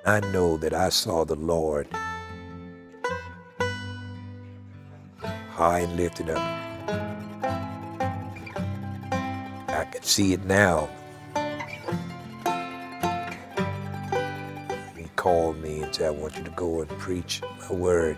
I know that I saw the Lord high and lifted up. I can see it now. He called me and said, I want you to go and preach my word.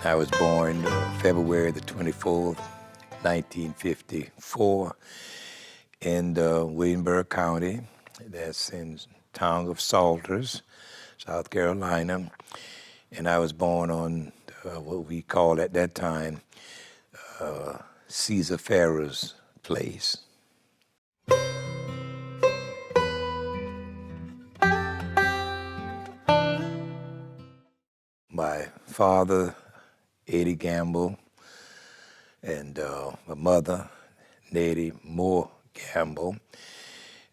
I was born February the 24th, 1954 in Williamsburg County. That's in the town of Salters, South Carolina. And I was born on what we called at that time Caesar Farrer's place. My father, Eddie Gamble, and my mother, Nettie Moore Gamble,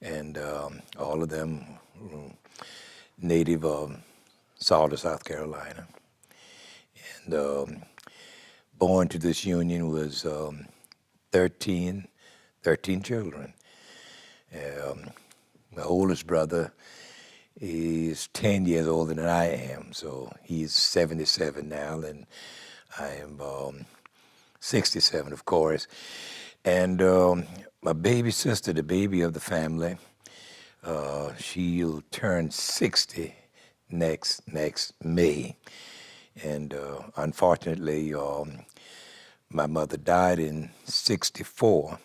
and all of them native of Salter, South Carolina. And born to this union was 13 children. My oldest brother is 10 years older than I am, so he's 77 now, and I am 67, of course. And my baby sister, the baby of the family, she'll turn 60 next May. And unfortunately, my mother died in 64,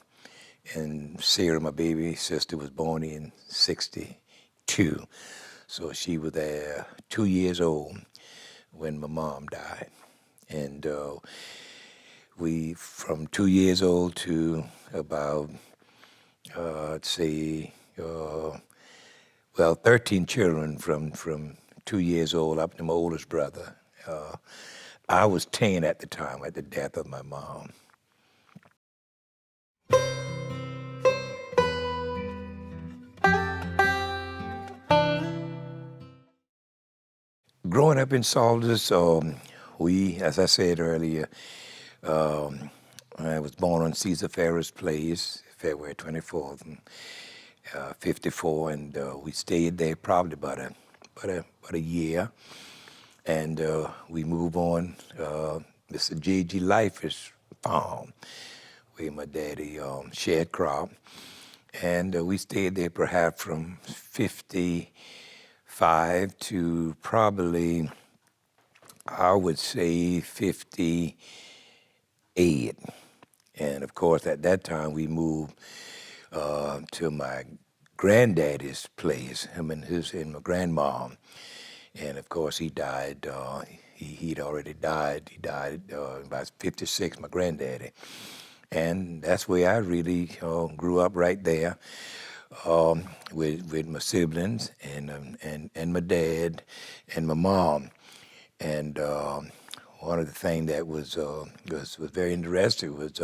and Sarah, my baby sister, was born in 62. So she was 2 years old when my mom died. And we, from 2 years old to about, let's say, 13 children from 2 years old up to my oldest brother. I was 10 at the time, at the death of my mom. Growing up in Salters, we, as I said earlier, I was born on Caesar Farrer's place, February 24th, 54, and we stayed there probably about a year. And we moved on, Mr. J.G. Lifer's farm, where my daddy shared crop. And we stayed there perhaps from 55 to probably, I would say, 58. And of course, at that time, we moved to my granddaddy's place, him and my grandmom. And of course, he died. He'd already died. He died about 56, my granddaddy. And that's where I really grew up, right there, with my siblings and my dad and my mom. And one of the things that was very interesting was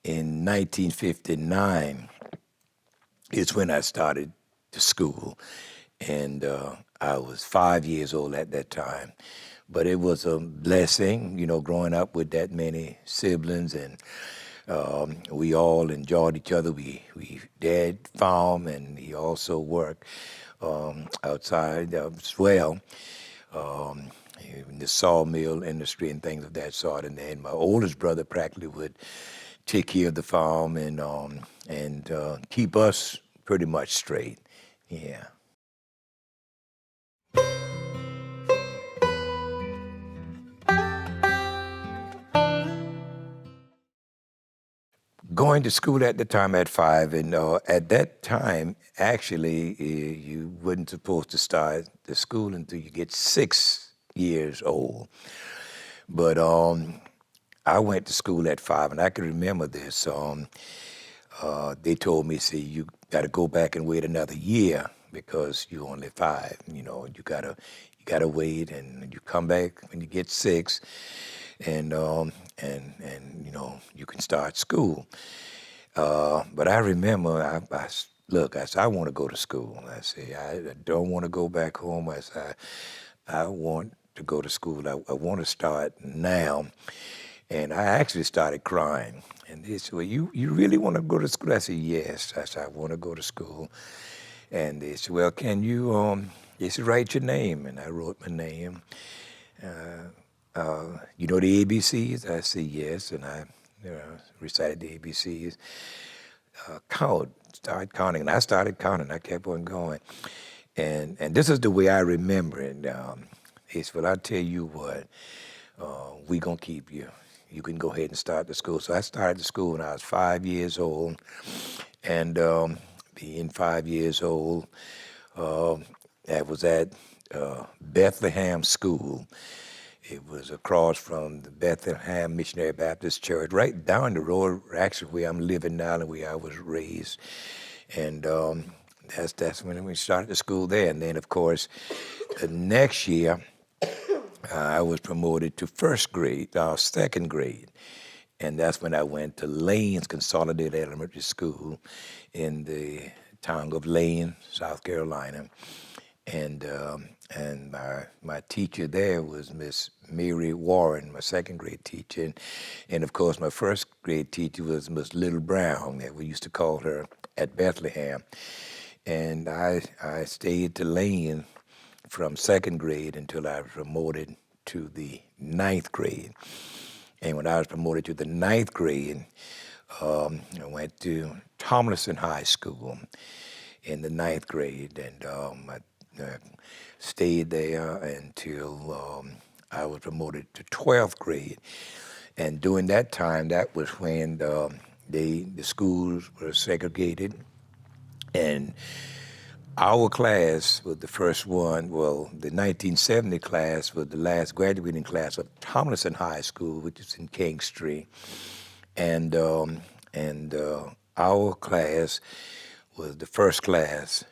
in 1959 is when I started to school. And I was 5 years old at that time. But it was a blessing, growing up with that many siblings, and we all enjoyed each other. Dad farmed, and he also worked outside as well, in the sawmill industry and things of that sort. And then my oldest brother practically would take care of the farm and keep us pretty much straight. Yeah. Going to school at the time at 5, and at that time, actually, you weren't supposed to start the school until you get 6 years old. But I went to school at 5, and I can remember this. They told me, see, you got to go back and wait another year because you're only 5. You gotta wait, and you come back when you get 6. And you can start school. But I remember, I said, I want to go to school. I said, I don't want to go back home. I said, I want to go to school. I want to start now. And I actually started crying. And they said, well, you really want to go to school? I said, yes. I said, I want to go to school. And they said, well, can you, they said, write your name. And I wrote my name. You know the ABCs? I said, yes. And I recited the ABCs. Start counting. And I started counting. I kept on going. And this is the way I remember it. He said, well, I'll tell you what, we going to keep you. You can go ahead and start the school. So I started the school when I was 5 years old. And being 5 years old, I was at Bethlehem School. It was across from the Bethlehem Missionary Baptist Church, right down the road, actually where I'm living now and where I was raised. And that's when we started the school there. And then, of course, the next year, I was promoted to second grade. And that's when I went to Lane's Consolidated Elementary School in the town of Lane, South Carolina. And my teacher there was Miss Mary Warren, my second grade teacher. And of course, my first grade teacher was Miss Little Brown, that we used to call her at Bethlehem. And I stayed to Lane from second grade until I was promoted to the ninth grade. And when I was promoted to the ninth grade, I went to Tomlinson High School in the ninth grade, and I stayed there until I was promoted to 12th grade. And during that time, that was when the schools were segregated, and our class was the first one, well, the 1970 class was the last graduating class of Tomlinson High School, which is in Kingstree. And our class was the first class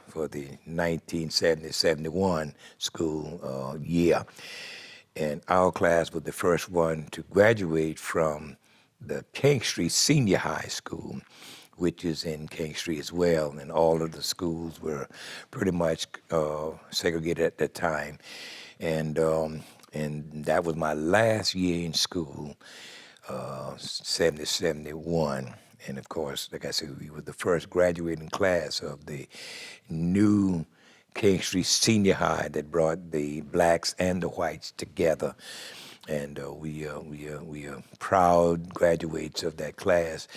for the 1970-71 school year. And our class was the first one to graduate from the Kingstree Senior High School, which is in Kingstree as well. And all of the schools were pretty much segregated at that time. And that was my last year in school, 70-71. And of course, like I said, we were the first graduating class of the new Kingstree Senior High that brought the blacks and the whites together. And we are proud graduates of that class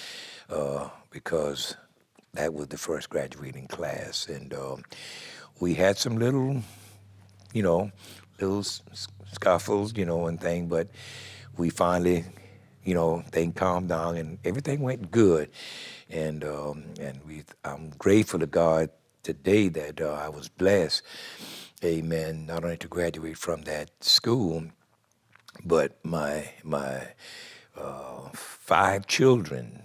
because that was the first graduating class. And we had some little scuffles, and things, but we finally, things calmed down and everything went good. And I'm grateful to God today that I was blessed, amen, not only to graduate from that school, but my 5 children,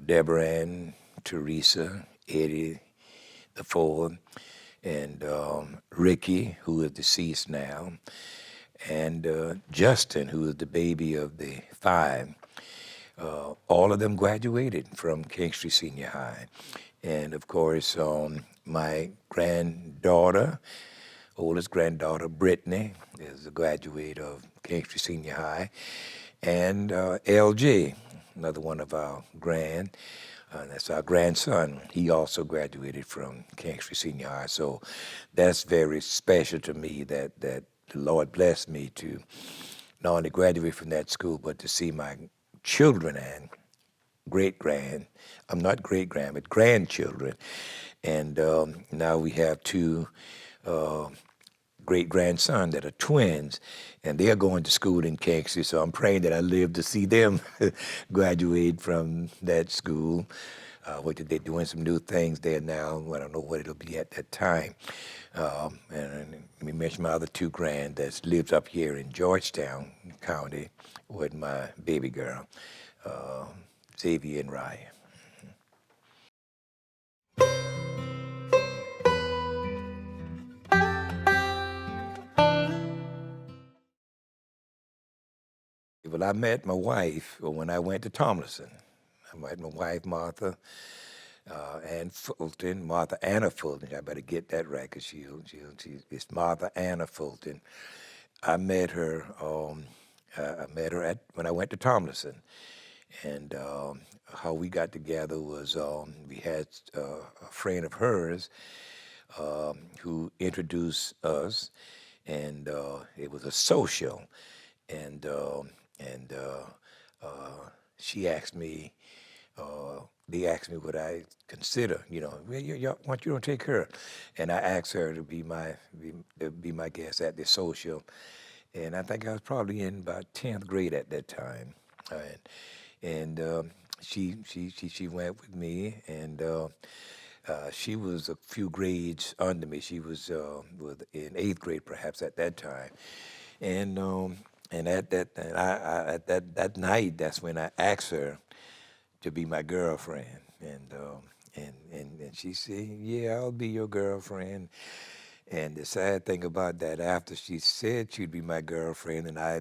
Deborah Ann, Teresa, Eddie, the 4, and Ricky, who is deceased now, and Justin, who is the baby of the 5. All of them graduated from Kingstree Senior High. And of course, my granddaughter, oldest granddaughter, Brittany, is a graduate of Kingstree Senior High. And LJ, another one of our that's our grandson. He also graduated from Kingstree Senior High. So that's very special to me that the Lord blessed me to not only graduate from that school, but to see my children and I'm not great-grand, but grandchildren. And now we have 2 great-grandsons that are twins, and they are going to school in Kingstree, so I'm praying that I live to see them graduate from that school, which they're doing some new things there now. I don't know what it'll be at that time. And let me mention my other 2 grand that lives up here in Georgetown County with my baby girl, Xavier and Ryan. Well, I met my wife when I went to Tomlinson. I met my wife, Martha, Ann Fulton, Martha Anna Fulton. I better get that right because it's Martha Anna Fulton. I met her. I met her when I went to Tomlinson, and how we got together was we had a friend of hers who introduced us, and it was a social, and she asked me. They asked me what I consider, well, why don't you don't take her? And I asked her to be my guest at the social, and I think I was probably in about 10th grade at that time, and she went with me, and she was a few grades under me. She was in 8th grade perhaps at that time, and at that night, that's when I asked her to be my girlfriend, and she said, "Yeah, I'll be your girlfriend." And the sad thing about that, after she said she'd be my girlfriend, and I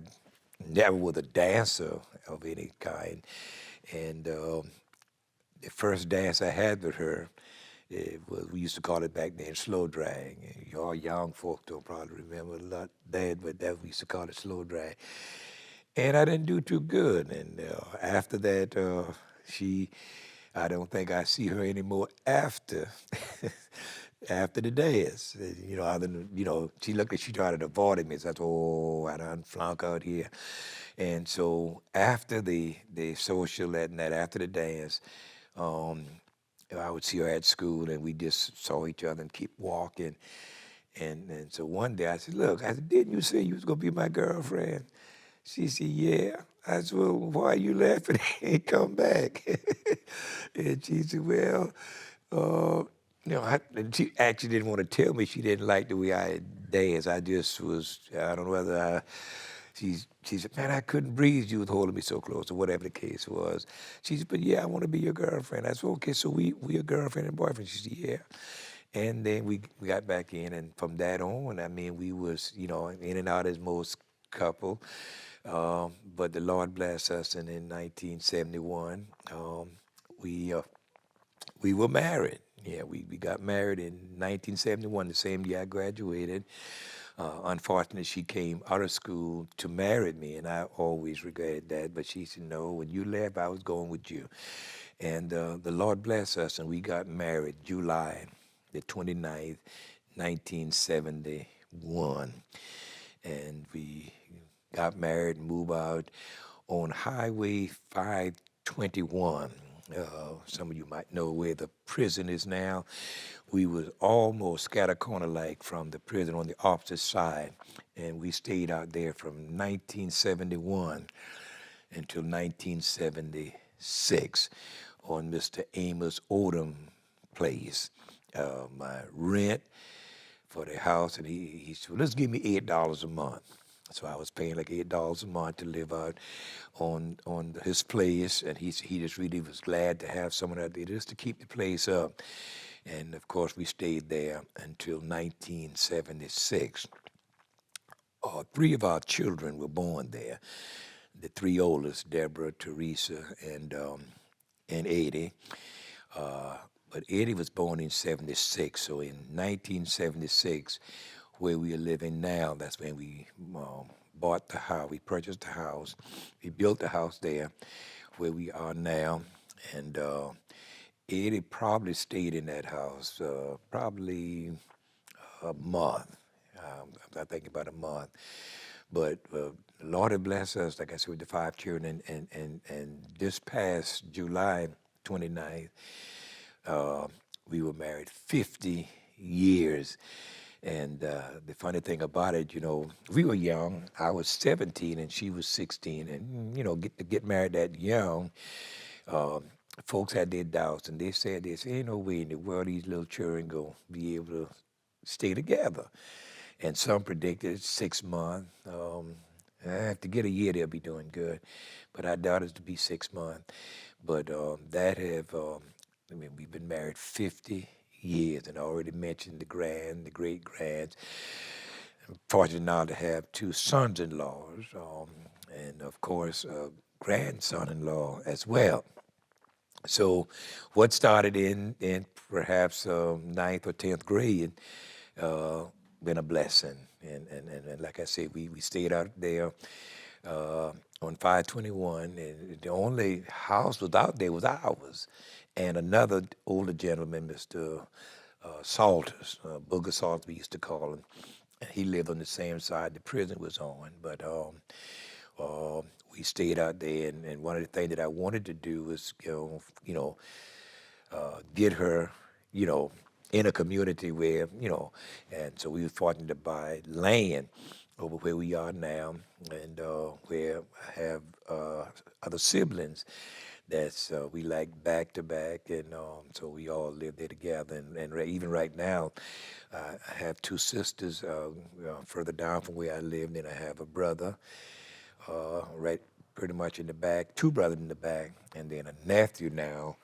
never was a dancer of any kind, and the first dance I had with her, it was, we used to call it back then slow drag. Y'all young folk don't probably remember a lot that, but that we used to call it slow drag. And I didn't do too good. And after that, I don't think I see her anymore after after the dance. Other than, she looked like she tried to avoid me. So I thought, oh, I done flunk out here. And so after the social that night, after the dance, um, I would see her at school, and we just saw each other and keep walking. And so one day I said, "Look," I said, "didn't you say you was gonna be my girlfriend?" She said, "Yeah." I said, "Well, why you laughing and come back?" And she said, "Well, uh, and she actually didn't want to tell me she didn't like the way I danced. I just was, I don't know whether she said, man, I couldn't breathe. You was holding me so close," or whatever the case was. She said, "But yeah, I want to be your girlfriend." I said, "Okay, so we a girlfriend and boyfriend." She said, "Yeah." And then we got back in, and from that on, I mean, we was, in and out as most couple. But the Lord bless us, and in 1971, we uh, we were married. Yeah, we got married in 1971, the same year I graduated. Unfortunately, she came out of school to marry me, and I always regretted that. But she said, "No, when you left, I was going with you." And the Lord bless us, and we got married July the 29th, 1971. And we got married and moved out on Highway 521. Some of you might know where the prison is now. We was almost scatter corner like from the prison on the opposite side, and we stayed out there from 1971 until 1976 on Mr. Amos Odom place. My rent for the house, and he said, "Well, let's give me $8 a month." So I was paying like $8 a month to live out on his place, and he just really was glad to have someone out there just to keep the place up. And of course, we stayed there until 1976. Three of our children were born there. The three oldest, Deborah, Teresa, and Eddie. But Eddie was born in 76, so in 1976, where we are living now, that's when we bought the house, we purchased the house, we built the house there, where we are now, and Eddie probably stayed in that house probably a month. I think about a month. But the Lord had blessed us, like I said, with the five children. And this past July 29th, we were married 50 years. And the funny thing about it, we were young. I was 17 and she was 16. And, get married that young, folks had their doubts. And they said, ain't no way in the world these little children going to be able to stay together. And some predicted 6 months. After get a year, they'll be doing good. But I doubt it to be 6 months. But we've been married 50 years, and I already mentioned the great grands. I'm fortunate now to have two sons-in-laws, and of course, a grandson-in-law as well. So what started in perhaps ninth or 10th grade uh, been a blessing. And like I said, we stayed out there uh, on 521, and the only house was out there was ours. And another older gentleman, Mr. Salters, Booger Salters, we used to call him. And he lived on the same side the prison was on. But uh, we stayed out there, and one of the things that I wanted to do was, get her, you know, in a community where, and so we were fortunate to buy land over where we are now, and where I have other siblings that's we like back to back, and so we all live there together. And even right now, I have two sisters further down from where I live, and I have a brother right pretty much in the back, two brothers in the back, and then a nephew now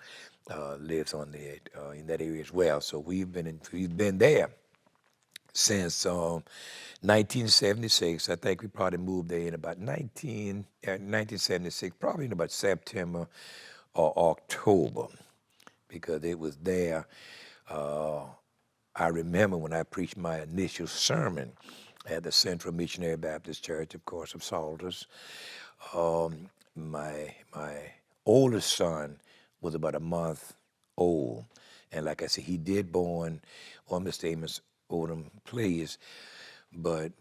lives on the in that area as well. So we've been there since 1976. I think we probably moved there in about 1976, probably in about September or October, because it was there. Uh, I remember when I preached my initial sermon at the Central Missionary Baptist Church, of course, of Salters. My oldest son was about a month old, and like I said, he did born on Mr. Amos Odom Place, but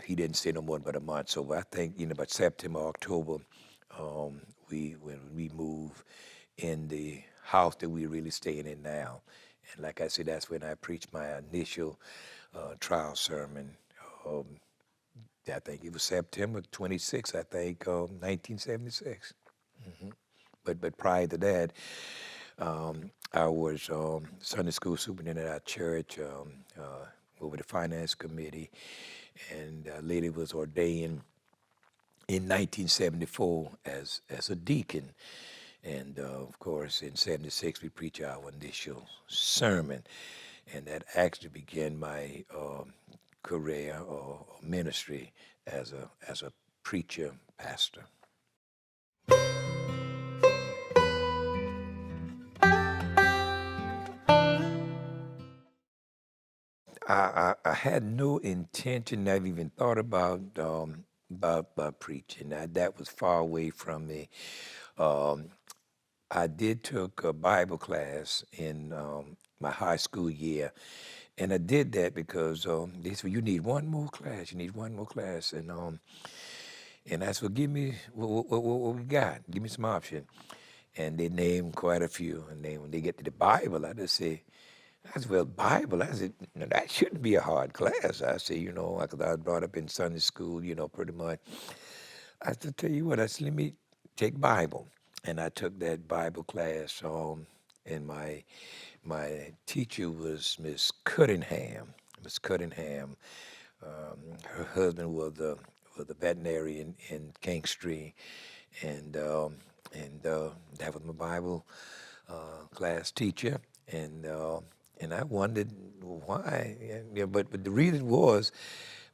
he didn't stay no more than about a month. So I think about September, October, when we moved in the house that we're really staying in now. And like I said, that's when I preached my initial trial sermon. Um, I think it was September 26th, I think, 1976. But prior to that, I was Sunday school superintendent at our church, over the finance committee, and later was ordained in 1974 as a deacon. And of course, in '76, we preached our initial sermon, and that actually began my career or ministry as a preacher pastor. I had no intention, never even thought about preaching. That was far away from me. Um, I did took a Bible class in my high school year, and I did that because they said you need one more class. You need one more class, and I said, well, give me what we got. Give me some option, and they named quite a few. And then when they get to the Bible, I said, well, Bible. I said, no, that shouldn't be a hard class. I said, because I was brought up in Sunday school, pretty much. I said, tell you what, I said, let me take Bible. And I took that Bible class, and my teacher was Miss Cunningham. Miss Cunningham, her husband was a veterinarian in Kingstree, and that was my Bible class teacher, and I wondered why. But the reason was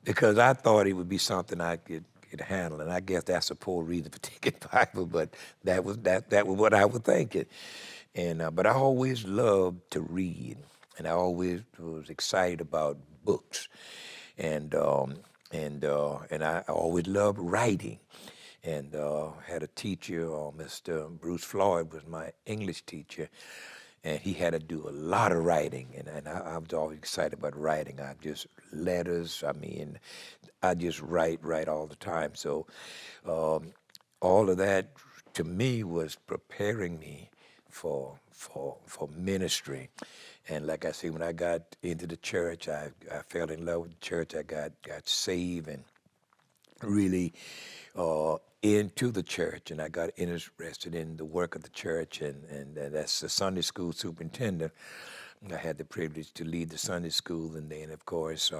because I thought it would be something I could handle, and I guess that's a poor reason for taking Bible, but that was what I was thinking. And but I always loved to read, and I always was excited about books, and and I always loved writing. And had a teacher, Mr. Bruce Floyd was my English teacher, and he had to do a lot of writing, and I was always excited about writing. I just letters. I mean, I just write all the time. So um, all of that to me was preparing me for ministry. And like I said, when I got into the church, I fell in love with the church. I got saved and really into the church, and I got interested in the work of the church, and that's the Sunday school superintendent. I had the privilege to lead the Sunday school, and then, of course,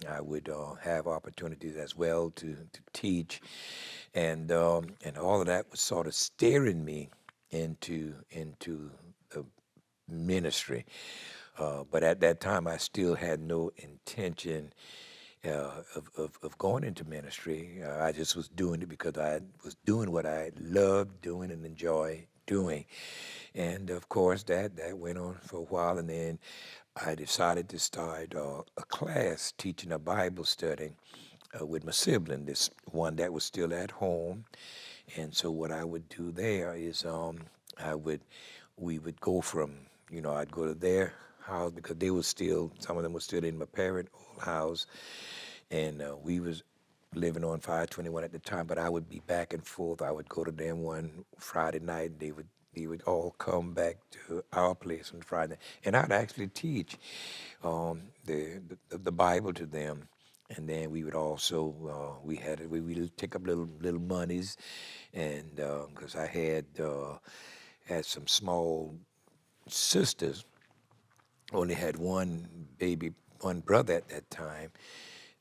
I would have opportunities as well to teach, and all of that was sort of steering me into the ministry. But at that time, I still had no intention of going into ministry. I just was doing it because I was doing what I loved doing and enjoy doing. And of course, that went on for a while, and then I decided to start a class teaching a Bible study with my sibling, this one that was still at home. And so what I would do there is I would we would go from, I'd go to their house because they were still, some of them were still in my parent old house, and we was living on 521 at the time, but I would be back and forth. I would go to them one Friday night. They would all come back to our place on Friday, and I'd actually teach the Bible to them. And then we would also we would take up little monies, and because I had some small sisters, only had one brother at that time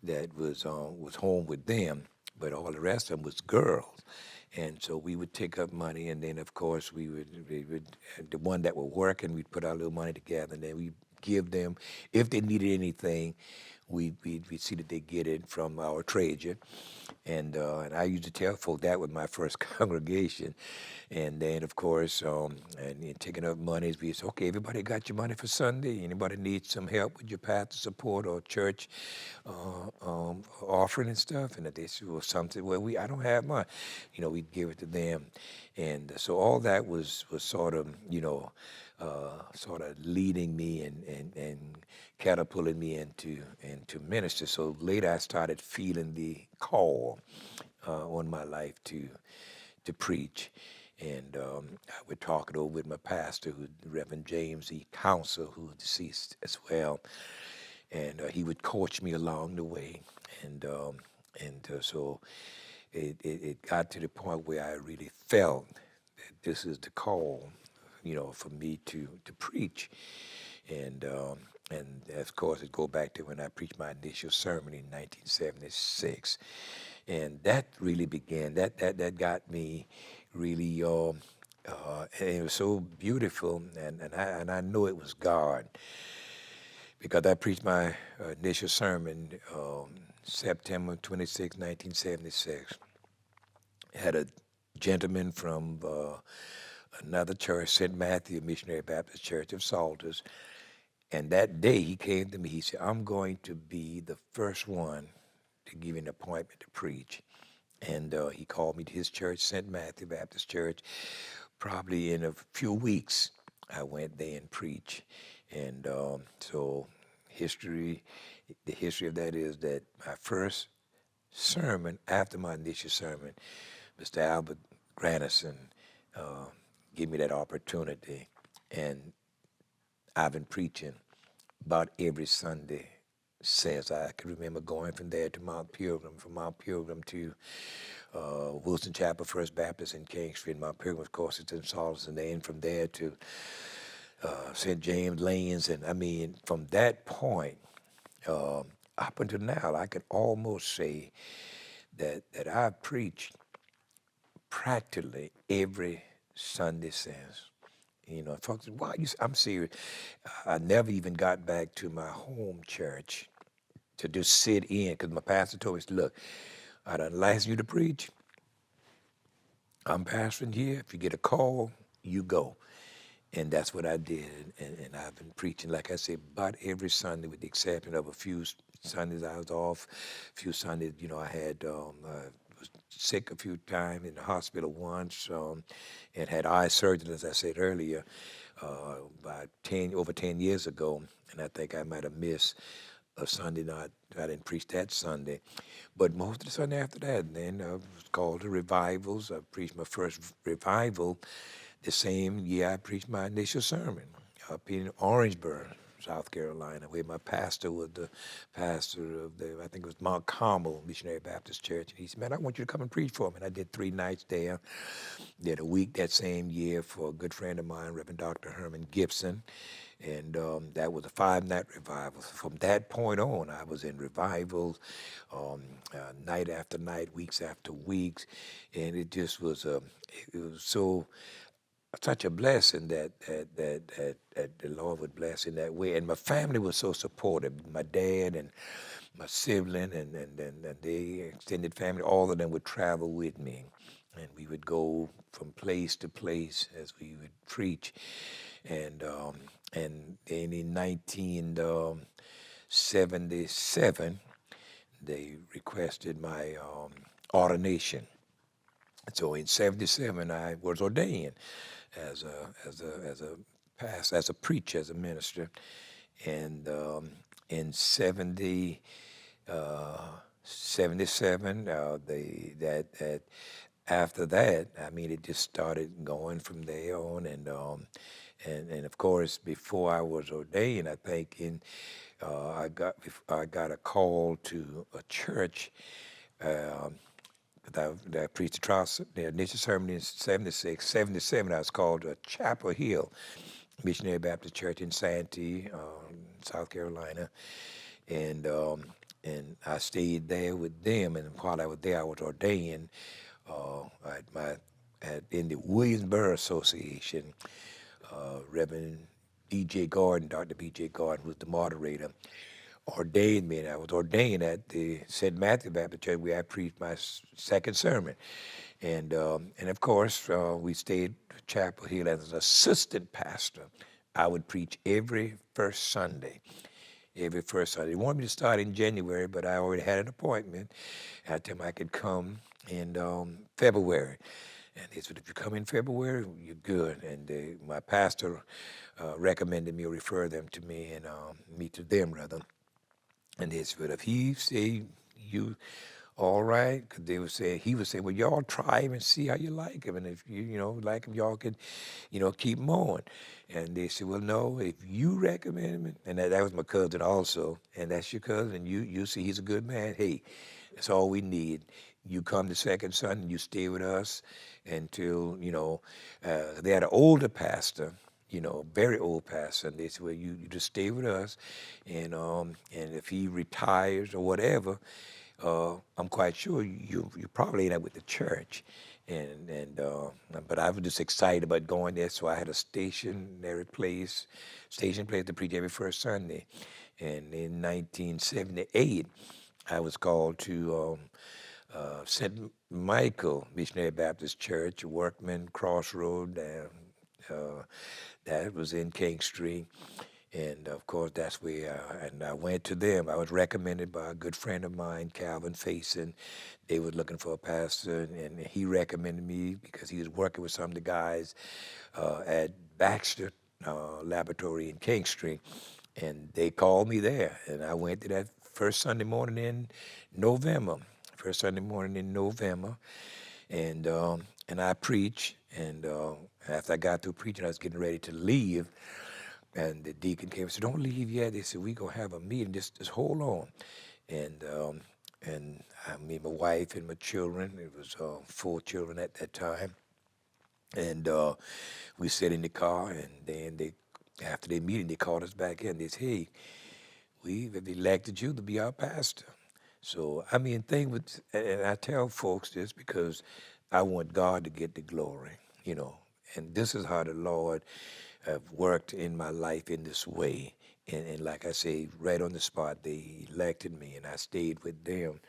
that was home with them, but all the rest of them was girls. And so we would take up money, and then of course we would the one that were working, we'd put our little money together, and then we give them if they needed anything, we'd see that they get it from our treasure. And I used to tell folk that with my first congregation. And then, of course, and in taking up monies, we said, okay, everybody got your money for Sunday? Anybody needs some help with your pastor support or church offering and stuff? And if they said, well, something, well, I don't have mine. We'd give it to them. And so all that was sort of, sort of leading me and catapulting me into ministry. So later I started feeling the call on my life to preach. And I would talk it over with my pastor, Reverend James E. Counsel, who was deceased as well. And he would coach me along the way. So it got to the point where I really felt that this is the call, for me to preach. And of course, it go back to when I preached my initial sermon in 1976. And that really began, that got me really, and it was so beautiful, and I know it was God, because I preached my initial sermon September 26, 1976. Had a gentleman from another church, St. Matthew Missionary Baptist Church of Salters, and that day he came to me, he said, I'm going to be the first one to give you an appointment to preach. And he called me to his church, St. Matthew Baptist Church. Probably in a few weeks, I went there and preached. And so the history of that is that my first sermon, after my initial sermon, Mr. Albert Granison gave me that opportunity. And I've been preaching about every Sunday since. I can remember going from there to Mount Pilgrim, from Mount Pilgrim to Wilson Chapel First Baptist in King Street. Mount Pilgrim, of course, it's in Salisbury, and then from there to St. James Lanes. And I mean, from that point up until now, I could almost say that I've preached practically every Sunday since. Folks, why I'm serious. I never even got back to my home church to just sit in, because my pastor told me, look, I done licensed you to preach. I'm pastoring here. If you get a call, you go. And that's what I did. And I've been preaching, like I said, about every Sunday, with the exception of a few Sundays I was off. A few Sundays, I had was sick a few times, in the hospital once, and had eye surgery, as I said earlier, about over 10 years ago. And I think I might have missed a Sunday night. I didn't preach that Sunday. But most of the Sunday after that, then I was called to revivals. I preached my first revival the same year I preached my initial sermon up in Orangeburg, South Carolina, where my pastor was the pastor of I think it was Mount Carmel Missionary Baptist Church. And he said, man, I want you to come and preach for me. And I did 3 nights there. Did a week that same year for a good friend of mine, Reverend Dr. Herman Gibson. And that was a 5-night revival. From that point on, I was in revivals, night after night, weeks after weeks. And it just was, it was such a blessing that the Lord would bless in that way. And my family was so supportive. My dad and my sibling and the extended family, all of them would travel with me. and we would go from place to place as we would preach. And then in 1977, they requested my ordination. So in '77, I was ordained as a preacher, as a minister, and in 77, that after that, I mean, it just started going from there on, and of course, before I was ordained, I think I got a call to a church. I preached the initial sermon in '76. '77, I was called to Chapel Hill Missionary Baptist Church in Santee, South Carolina, and I stayed there with them. And while I was there, I was ordained in the Williamsboro Association. Reverend D.J. Gordon, Dr. B.J. Gordon, was the moderator, ordained me, and I was ordained at the St. Matthew Baptist Church where I preached my second sermon. And of course, we stayed at Chapel Hill as an assistant pastor. I would preach every first Sunday. Every first Sunday. They wanted me to start in January, but I already had an appointment. I told them I could come in February. And they said, if you come in February, you're good. And my pastor recommended me or referred them to me, and me to them, rather. And they said, if he say you all right, because they would say, he would say, well, y'all try him and see how you like him. And if you like him, y'all can, keep him on. And they said, well, no, if you recommend him, and that was my cousin also, and that's your cousin, and you see he's a good man, hey, that's all we need. You come the second Sunday, and you stay with us until, they had an older pastor, very old pastor, and they said, well, you just stay with us, and if he retires or whatever, I'm quite sure you probably end up with the church, but I was just excited about going there, so I had a station place to preach every first Sunday, and in 1978, I was called to St. Michael Missionary Baptist Church, Workman Crossroad, that was in King Street. And of course, that's where I went to them. I was recommended by a good friend of mine, Calvin Faison. They were looking for a pastor, and he recommended me because he was working with some of the guys at Baxter Laboratory in King Street. And they called me there, and I went to that first Sunday morning in November. And I preached. And after I got through preaching, I was getting ready to leave. And the deacon came and said, don't leave yet. They said, we're going to have a meeting. Just hold on. And me, my wife, and my children, it was 4 children at that time. And we sat in the car, and then after the meeting, they called us back in. They said, hey, we've elected you to be our pastor. So, I mean, and I tell folks this because I want God to get the glory, And this is how the Lord have worked in my life in this way. And like I say, right on the spot, they elected me, and I stayed with them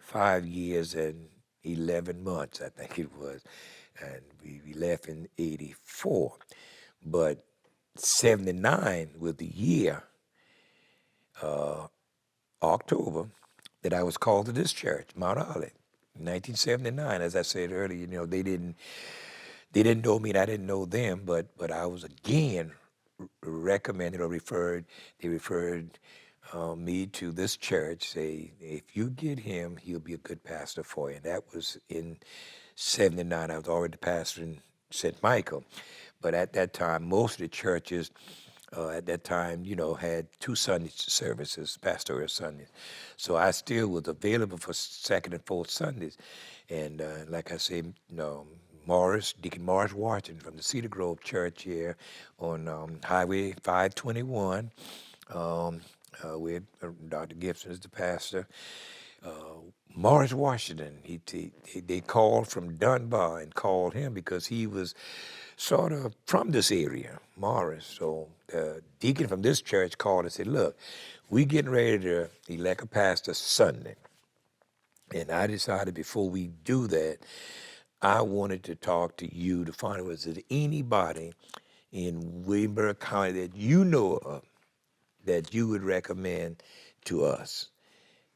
5 years and 11 months, I think it was. And we left in '84. But '79 was the year, October, that I was called to this church, Mount Olive. 1979, as I said earlier, they didn't know me and I didn't know them, but I was again recommended or referred. They referred me to this church, say, if you get him, he'll be a good pastor for you. And that was in '79. I was already the pastor in St. Michael. But at that time, most of the churches at that time, had 2 Sunday services, pastoral Sundays. So I still was available for second and fourth Sundays. And like I say, Deacon Morris Washington from the Cedar Grove Church here on Highway 521, where Dr. Gibson is the pastor. Morris Washington, they called from Dunbar and called him because he was sort of from this area, Morris. So the deacon from this church called and said, look, we getting ready to elect a pastor Sunday. And I decided before we do that, I wanted to talk to you to find out was there anybody in Williamsburg County that you know of that you would recommend to us.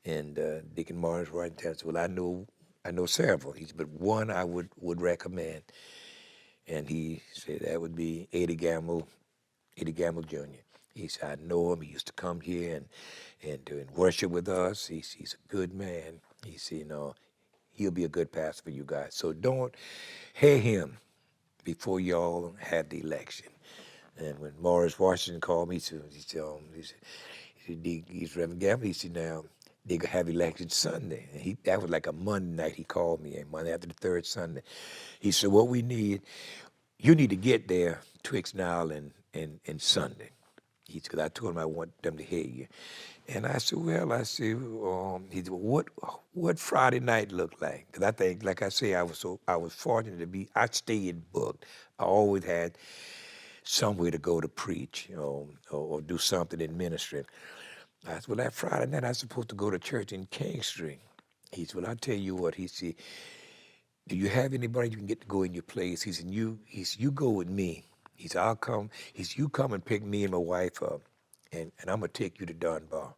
And Deacon Morris right there said, well, I know several. He said, but one I would recommend. And he said that would be Eddie Gamble Jr. He said, I know him. He used to come here and worship with us. He's a good man. He said, he'll be a good pastor for you guys. So don't hear him before y'all have the election. And when Morris Washington called me, he's Reverend Gamble. He said, now, they're going to have election Sunday. And that was like a Monday night he called me, and Monday after the third Sunday. He said, what we need, you need to get there twixt now and Sunday. Because I told him I want them to hear you. And I said, he said, well, what Friday night look like? Because I think, like I say, I was fortunate to be, I stayed booked. I always had somewhere to go to preach, or do something in ministry. I said, well, that Friday night I was supposed to go to church in King Street. He said, well, I'll tell you what. He said, do you have anybody you can get to go in your place? He said, you go with me. He said, I'll come. He said, you come and pick me and my wife up, and I'm going to take you to Dunbar,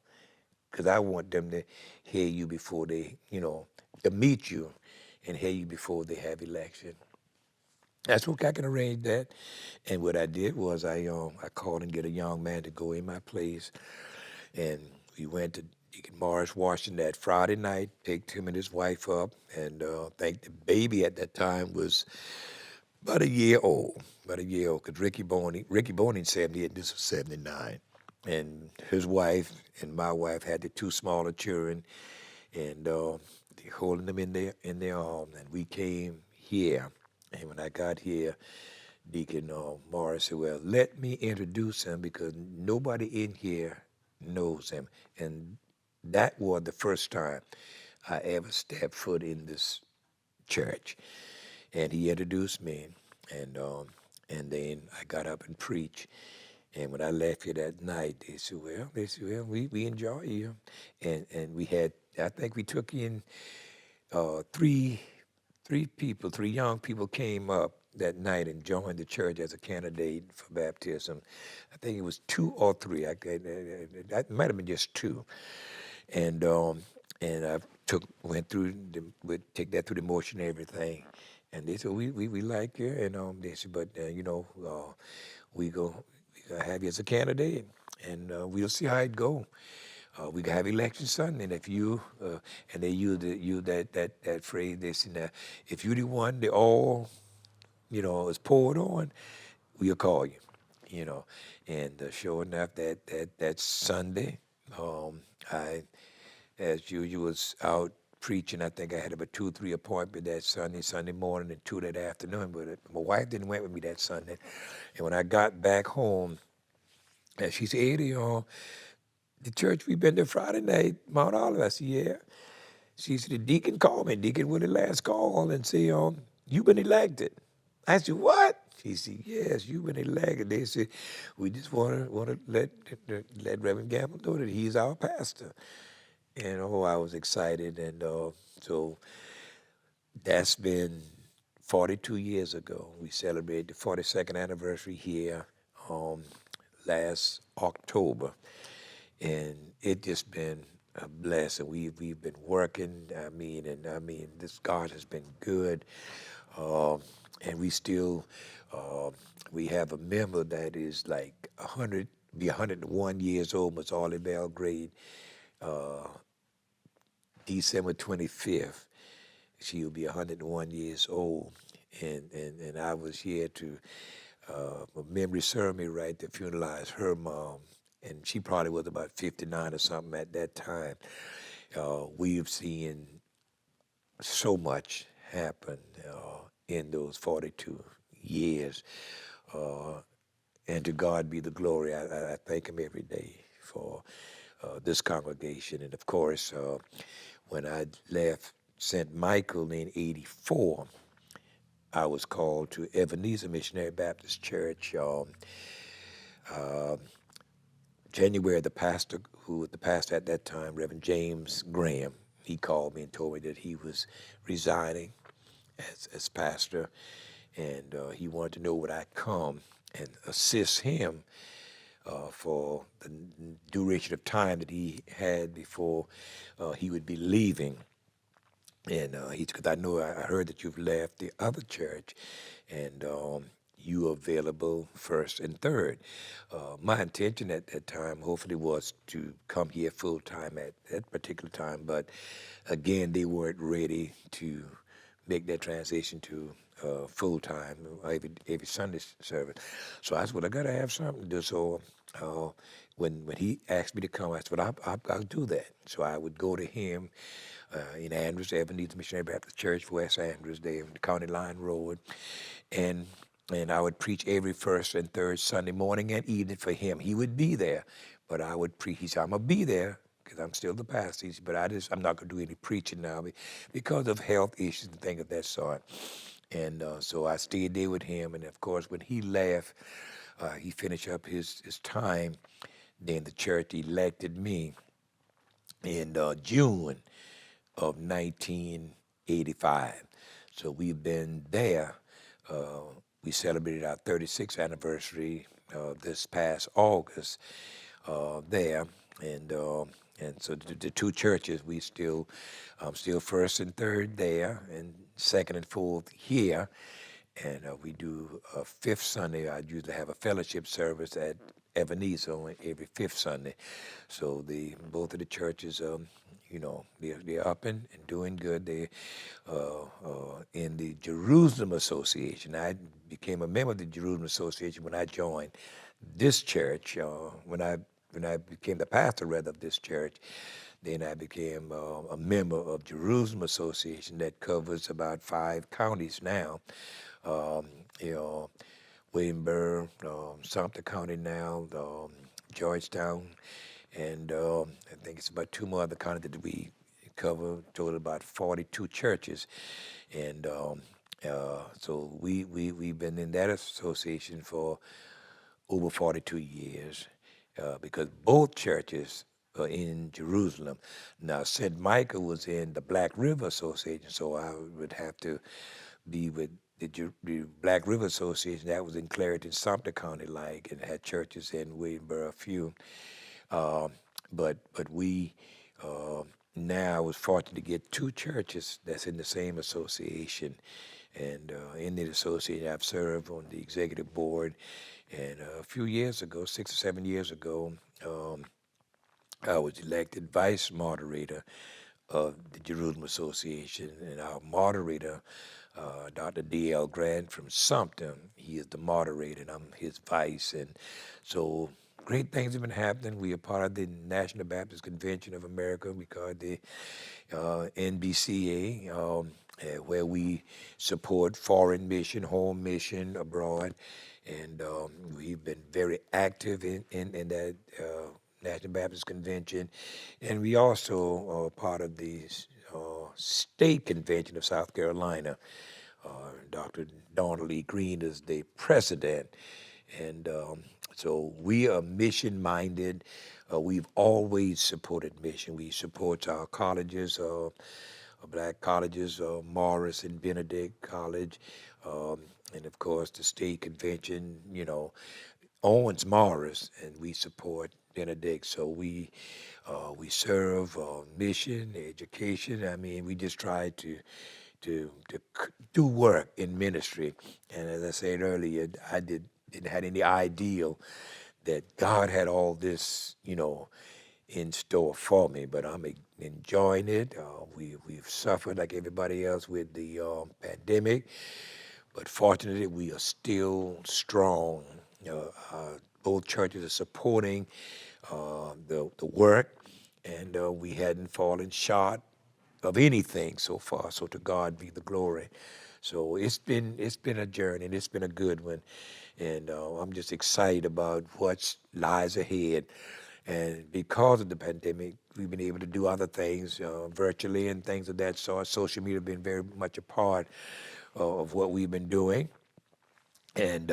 because I want them to hear you before they, to meet you and hear you before they have election. That's okay, I can arrange that. And what I did was I called and get a young man to go in my place, and we went to Deacon Morris, Washington, that Friday night, picked him and his wife up, and I think the baby at that time was about a year old, because Ricky Boney 70, and this was 79. And his wife and my wife had the two smaller children, and they holding them in their arms. And we came here, and when I got here, Deacon Morris said, well, let me introduce him because nobody in here knows him. And that was the first time I ever stepped foot in this church. And he introduced me, and then I got up and preached. And when I left here that night, they said, well, we enjoy you. And we had, I think we took in three young people came up that night and joined the church as a candidate for baptism. I think it was two or three. That might have been just two. And I went through, would take that through the motion and everything. And they said, we like you. And they said, but, we go have you as a candidate, and we'll see how it go. We can have election Sunday, and if you and they use that phrase. They said, now, if you the one that all is poured on, we'll call you. You know, and sure enough, that Sunday, I, as usual, was out preaching. I think I had about 2 or 3 appointments that Sunday morning, and 2 that afternoon. But my wife didn't went with me that Sunday. And when I got back home, and she said, Eddie, the church we've been to Friday night, Mount Olive. I said, yeah. She said, the deacon called me. Deacon with the last call and said, you've been elected. I said, what? She said, yes, you've been elected. They said, we just want to let Reverend Gamble know that he's our pastor. And I was excited. And so that's been 42 years ago. We celebrated the 42nd anniversary here last October. And it just been a blessing. We've been working. This God has been good, and we still we have a member that is like 101 years old. Miss Arlie Belgrade, December 25th. She'll be 101 years old, and I was here to a memory ceremony, right, to funeralize her mom. And she probably was about 59 or something at that time. We've seen so much happen in those 42 years. And to God be the glory. I thank him every day for this congregation. And of course, when I left St. Michael in '84, I was called to Ebenezer Missionary Baptist Church. January, the pastor who was the pastor at that time, Reverend James Graham, he called me and told me that he was resigning as pastor, and he wanted to know would I come and assist him for the duration of time that he had before he would be leaving. And because I know I heard that you've left the other church, and you are available first and third. My intention at that time, hopefully, was to come here full time at that particular time, but again, they weren't ready to make that transition to full time every Sunday service. So I said, well, I got to have something to do. So uh, when he asked me to come, I said, well, I'll do that. So I would go to him in Andrews, Ebenezer Missionary Baptist Church, West Andrews, there on the County Line Road, and I would preach every first and third Sunday morning and evening for him. He would be there, but I would preach. He said, "I'm gonna be there because I'm still the pastor. He said, but I'm not gonna do any preaching now because of health issues and things of that sort." And so I stayed there with him, and of course, when he left, he finished up his time. Then the church elected me in June of 1985. So we've been there. We celebrated our 36th anniversary this past August there, and so the two churches we still first and third there, and second and fourth here, and we do a fifth Sunday. I usually have a fellowship service at Ebenezer on every fifth Sunday. So the both of the churches, they're up and doing good. They in the Jerusalem Association. I became a member of the Jerusalem Association when I joined this church. When I became the pastor rather of this church, then I became a member of Jerusalem Association that covers about 5 counties now. Um, you know, Williamsburg, Sumter County now, Georgetown, and I think it's about 2 more other counties that we cover, total about 42 churches. And so we've been in that association for over 42 years because both churches are in Jerusalem. Now, St. Michael was in the Black River Association, so I would have to be with the Black River Association. That was in Clarington, Sumter County, like, and had churches in Williamsburg, a few. Uh, but we now was fortunate to get 2 churches that's in the same association. And in the association, I've served on the executive board. And a few years ago, 6 or 7 years ago, um, I was elected vice moderator of the Jerusalem Association. And our moderator, Dr. D.L. Grant from Sumter, he is the moderator, and I'm his vice. And so great things have been happening. We are part of the National Baptist Convention of America. We call it the NBCA, where we support foreign mission, home mission abroad. And we've been very active in that National Baptist Convention. And we also are part of the State Convention of South Carolina. Dr. Donald E. Green is the president. And so we are mission minded. We've always supported mission. We support our colleges, black colleges, Morris and Benedict College, and of course the state convention, owns Morris, and we support Benedict. So we serve mission, education. I mean, we just try to do work in ministry. And as I said earlier, I didn't have any ideal that God had all this, in store for me, but I'm enjoying it. We've suffered like everybody else with the pandemic, but fortunately we are still strong. Both churches are supporting the work, and we hadn't fallen short of anything so far. So to God be the glory. So it's been a journey, and it's been a good one, and I'm just excited about what lies ahead. And because of the pandemic, we've been able to do other things virtually and things of that sort. Social media has been very much a part of what we've been doing. And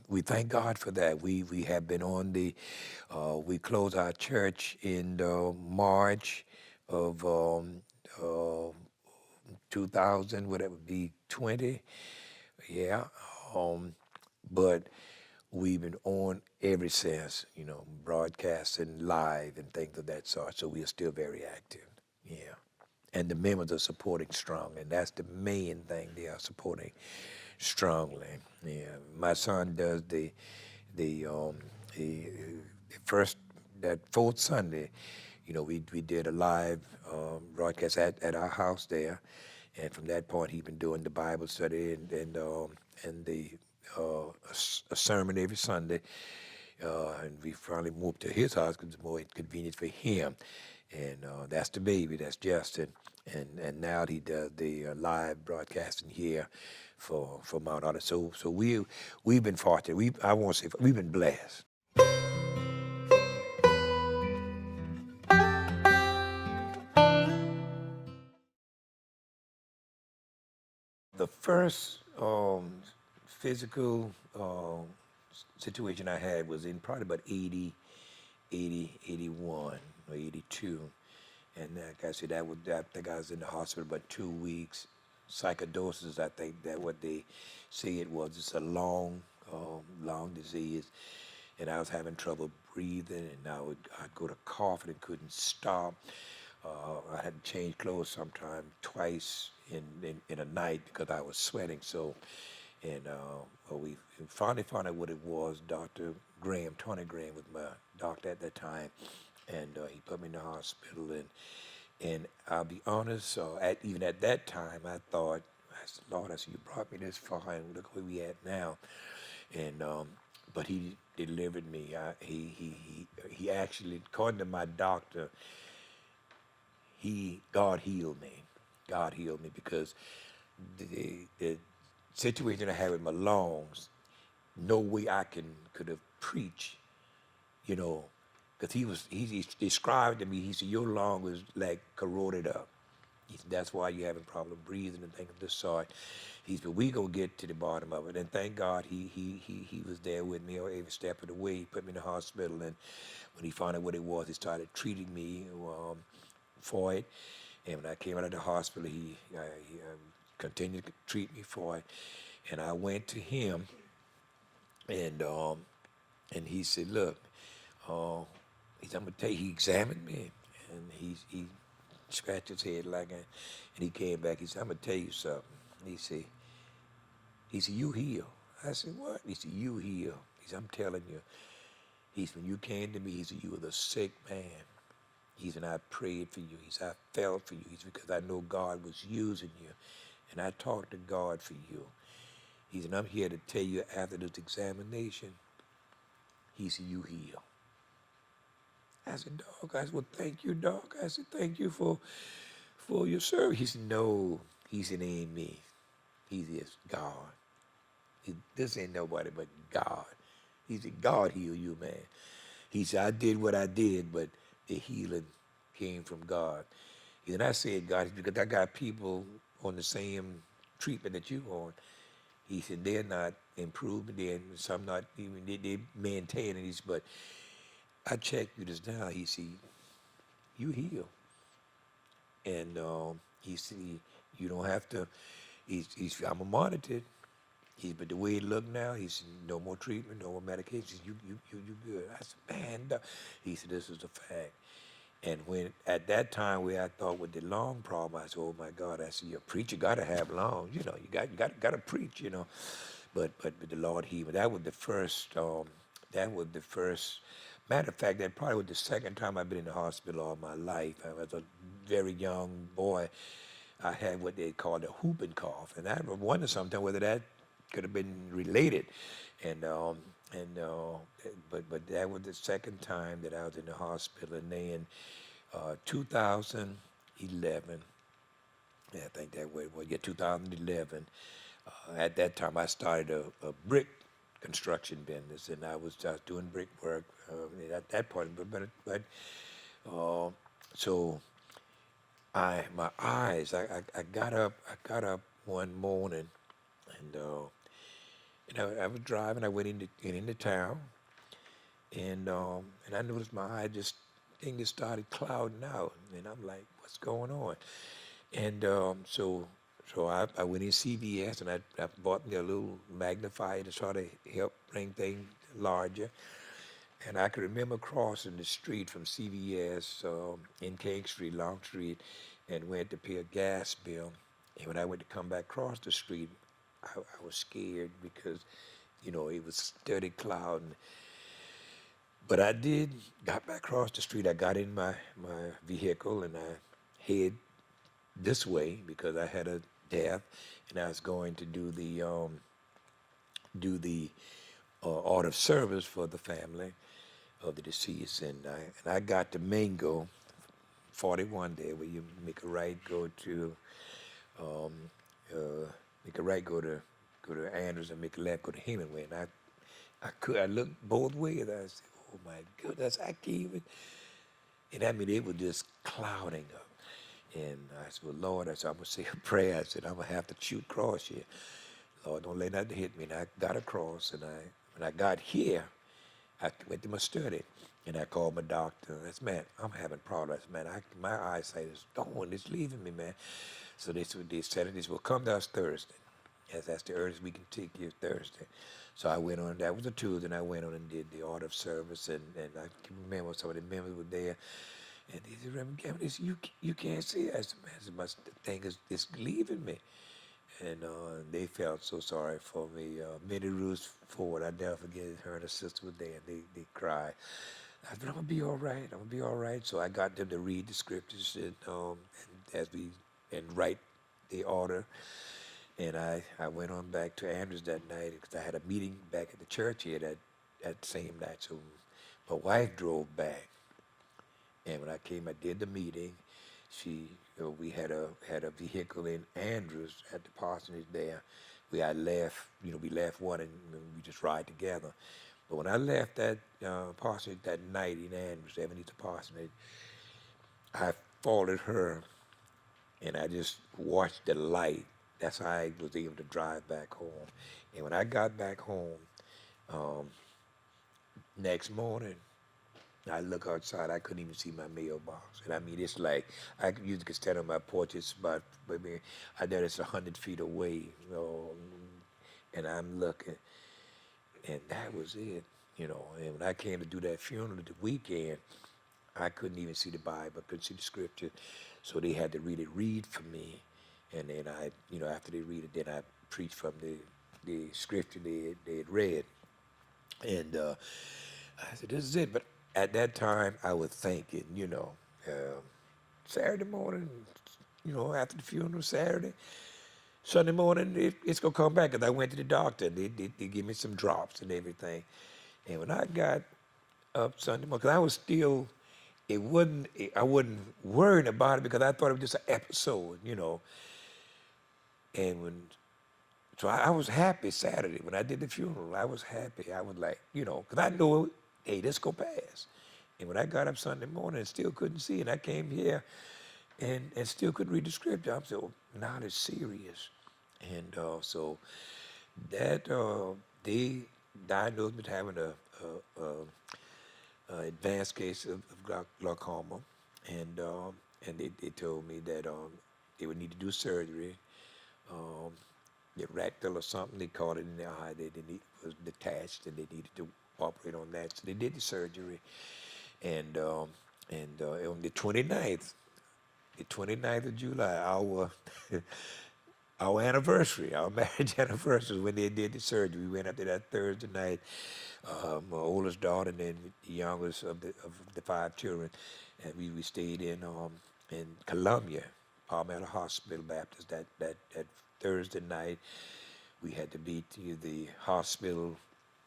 we thank God for that. We have been on we closed our church in March of uh, 2000, whatever would be 20, yeah. Um, but we've been on ever since, broadcasting live and things of that sort. So we are still very active, yeah. And the members are supporting strong, and that's the main thing. They are supporting strongly. Yeah, my son does the um the first that fourth Sunday. We did a live broadcast at our house there, and from that point he's been doing the Bible study and the a sermon every Sunday. And we finally moved to his house because it's more convenient for him. And that's the baby, that's Justin. And now he does the live broadcasting here for Mount Olive. So we've been fortunate. I won't say we've been blessed. The first physical situation I had was in probably about 81 or 82. And like I said, I think I was in the hospital about 2 weeks. Psychosis, I think that what they say it was. It's a long disease. And I was having trouble breathing, and I'd go to coughing and couldn't stop. I had to change clothes sometime twice in a night because I was sweating so. And well, we finally found out what it was. Dr. Graham, Tony Graham, was my doctor at that time, and he put me in the hospital. And I'll be honest, even at that time, I thought, I said, Lord, I said, you brought me this far, and look where we at now. And but he delivered me. He actually, according to my doctor, God healed me. God healed me because the situation I had with my lungs, no way I could have preached, you know, because he described to me. He said your lung was like corroded up. He said that's why you're having problem breathing and things of this sort. He said we gonna get to the bottom of it, and thank God he was there with me every step of the way. He put me in the hospital, and when he found out what it was, he started treating me for it. And when I came out of the hospital, he continued to treat me for it. And I went to him, and he said, "Look, uh, I'm gonna tell you." He examined me, and he scratched his head and he came back. He said, "I'm gonna tell you something." He said, "You heal." I said, "What?" He said, "You heal." He said, "I'm telling you." He said, "When you came to me," he said, "you were the sick man." He said, "I prayed for you." He said, "I felt for you." He said, "Because I know God was using you. And I talked to God for you." He said, "I'm here to tell you after this examination," he said, "you heal." I said, "Dog," I said, "Well, thank you, dog." I said, "Thank you for your service." He said, "No." He said, "It ain't me." He said, "It's God." This ain't nobody but God. He said, "God heal you, man." He said, "I did what I did, but the healing came from God." And I said, "God," because I got people on the same treatment that you on. He said, "They're not improving, some not even, they maintaining these, but I checked you this now." He said, "You heal." And he said, "You don't have to," I'm a monitored. But the way it look now, he said, "No more treatment, no more medications. You good." I said, "Man," he said, "This is a fact." And when at that time where I thought with the lung problem, I said, "Oh my God!" I said, "Your preacher got to have lungs, you got to preach, you know." But the Lord healed me. That was the first. That was the first. Matter of fact, that probably was the second time I've been in the hospital all my life. I was a very young boy. I had what they called a whooping cough, and I wondered sometimes whether that could have been related. And and but that was the second time that I was in the hospital. And then 2011, yeah, I think that way. Well, yeah, 2011. At that time, I started a brick construction business, and I was just doing brick work at that point. Uh, so my eyes, I got up one morning, and I was driving. I went into town, and I noticed my eye just thing just started clouding out, and I'm like, "What's going on?" And I went in CVS and I bought me a little magnifier to try to help bring things larger. And I can remember crossing the street from CVS in King Street, Long Street, and went to pay a gas bill. And when I went to come back across the street, I was scared because, it was steady cloud. But I did, got back across the street. I got in my vehicle and I head this way because I had a death and I was going to do the order of service for the family of the deceased. And I got to Mingo 41 there where you make a right, go to, um, make a right, go to Andrews and make a left, go to Hemingway. And I looked both ways. I said, oh my goodness, I can't even. And I mean, it was just clouding up. And I said, well, Lord, I said, I'm going to say a prayer. I said, I'm going to have to shoot across here. Lord, don't let nothing hit me. And I got across. And when I got here, I went to my study. And I called my doctor. I said, man, I'm having problems. Man, my eyesight is gone. It's leaving me, man. So they said, well, come to us Thursday. Yes, that's the earliest we can take you Thursday. So I went on, that was a Tuesday, and I went on and did the order of service. And I can remember some of the members were there. And he said, Reverend Gavin, he said, you can't see. I said, man, my thing is it's leaving me. And they felt so sorry for me. Minnie Ruth Ford, I never forget, her and her sister were there, and they cried. I said, I'm going to be all right. I'm going to be all right. So I got them to read the scriptures and write the order. And I went on back to Andrews that night because I had a meeting back at the church here that same night. So my wife drove back. And when I came, I did the meeting. We had a vehicle in Andrews at the parsonage there. We left one and we just ride together. But when I left that parsonage that night in Andrews, Ebenezer Parsonage, I followed her and I just watched the light. That's how I was able to drive back home. And when I got back home, um, next morning, I look outside, I couldn't even see my mailbox. And I mean, it's like, I usually could stand on my porch, it's about, maybe, I know it's 100 feet away, and I'm looking, and that was it. And when I came to do that funeral the weekend, I couldn't even see the Bible, couldn't see the scripture, so they had to really read for me. And then after they read it, then I preached from the scripture they had read. And I said, this is it. But at that time, I was thinking, Saturday morning, after the funeral, Saturday, Sunday morning, it's going to come back. Because I went to the doctor, and they gave me some drops and everything. And when I got up Sunday morning, because I was still, I wasn't worrying about it because I thought it was just an episode. And so I was happy Saturday when I did the funeral. I was happy. I was like, because I knew, hey, this go pass. And when I got up Sunday morning and still couldn't see, and I came here and still couldn't read the scripture, I'm saying, now it's serious. And so that they diagnosed me with having a advanced case of glaucoma, and they told me that they would need to do surgery. Um, the rectal or something, they called it in the eye, was detached and they needed to operate on that. So they did the surgery. And on the 29th of July, our anniversary, our marriage anniversary, when they did the surgery. We went up there that Thursday night. My oldest daughter and then the youngest of the five children, and we stayed in Columbia, Palmetto Hospital Baptist that Thursday night. We had to be to the hospital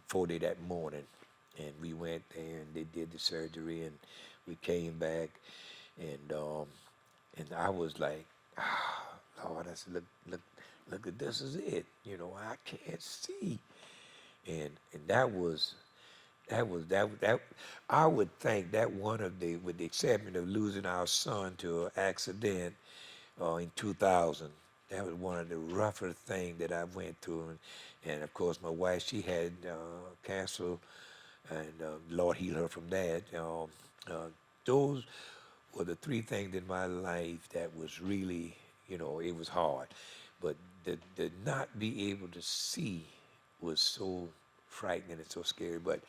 4 day that morning, and we went there and they did the surgery, and we came back, and I was like, Lord, I said, look at this is it. I can't see, and that I would think that with the exception of losing our son to an accident in 2000. That was one of the rougher things that I went through. And of course, my wife, she had cancer, and Lord heal her from that. Those were the three things in my life that was really It was hard. But the not be able to see was so frightening and so scary. But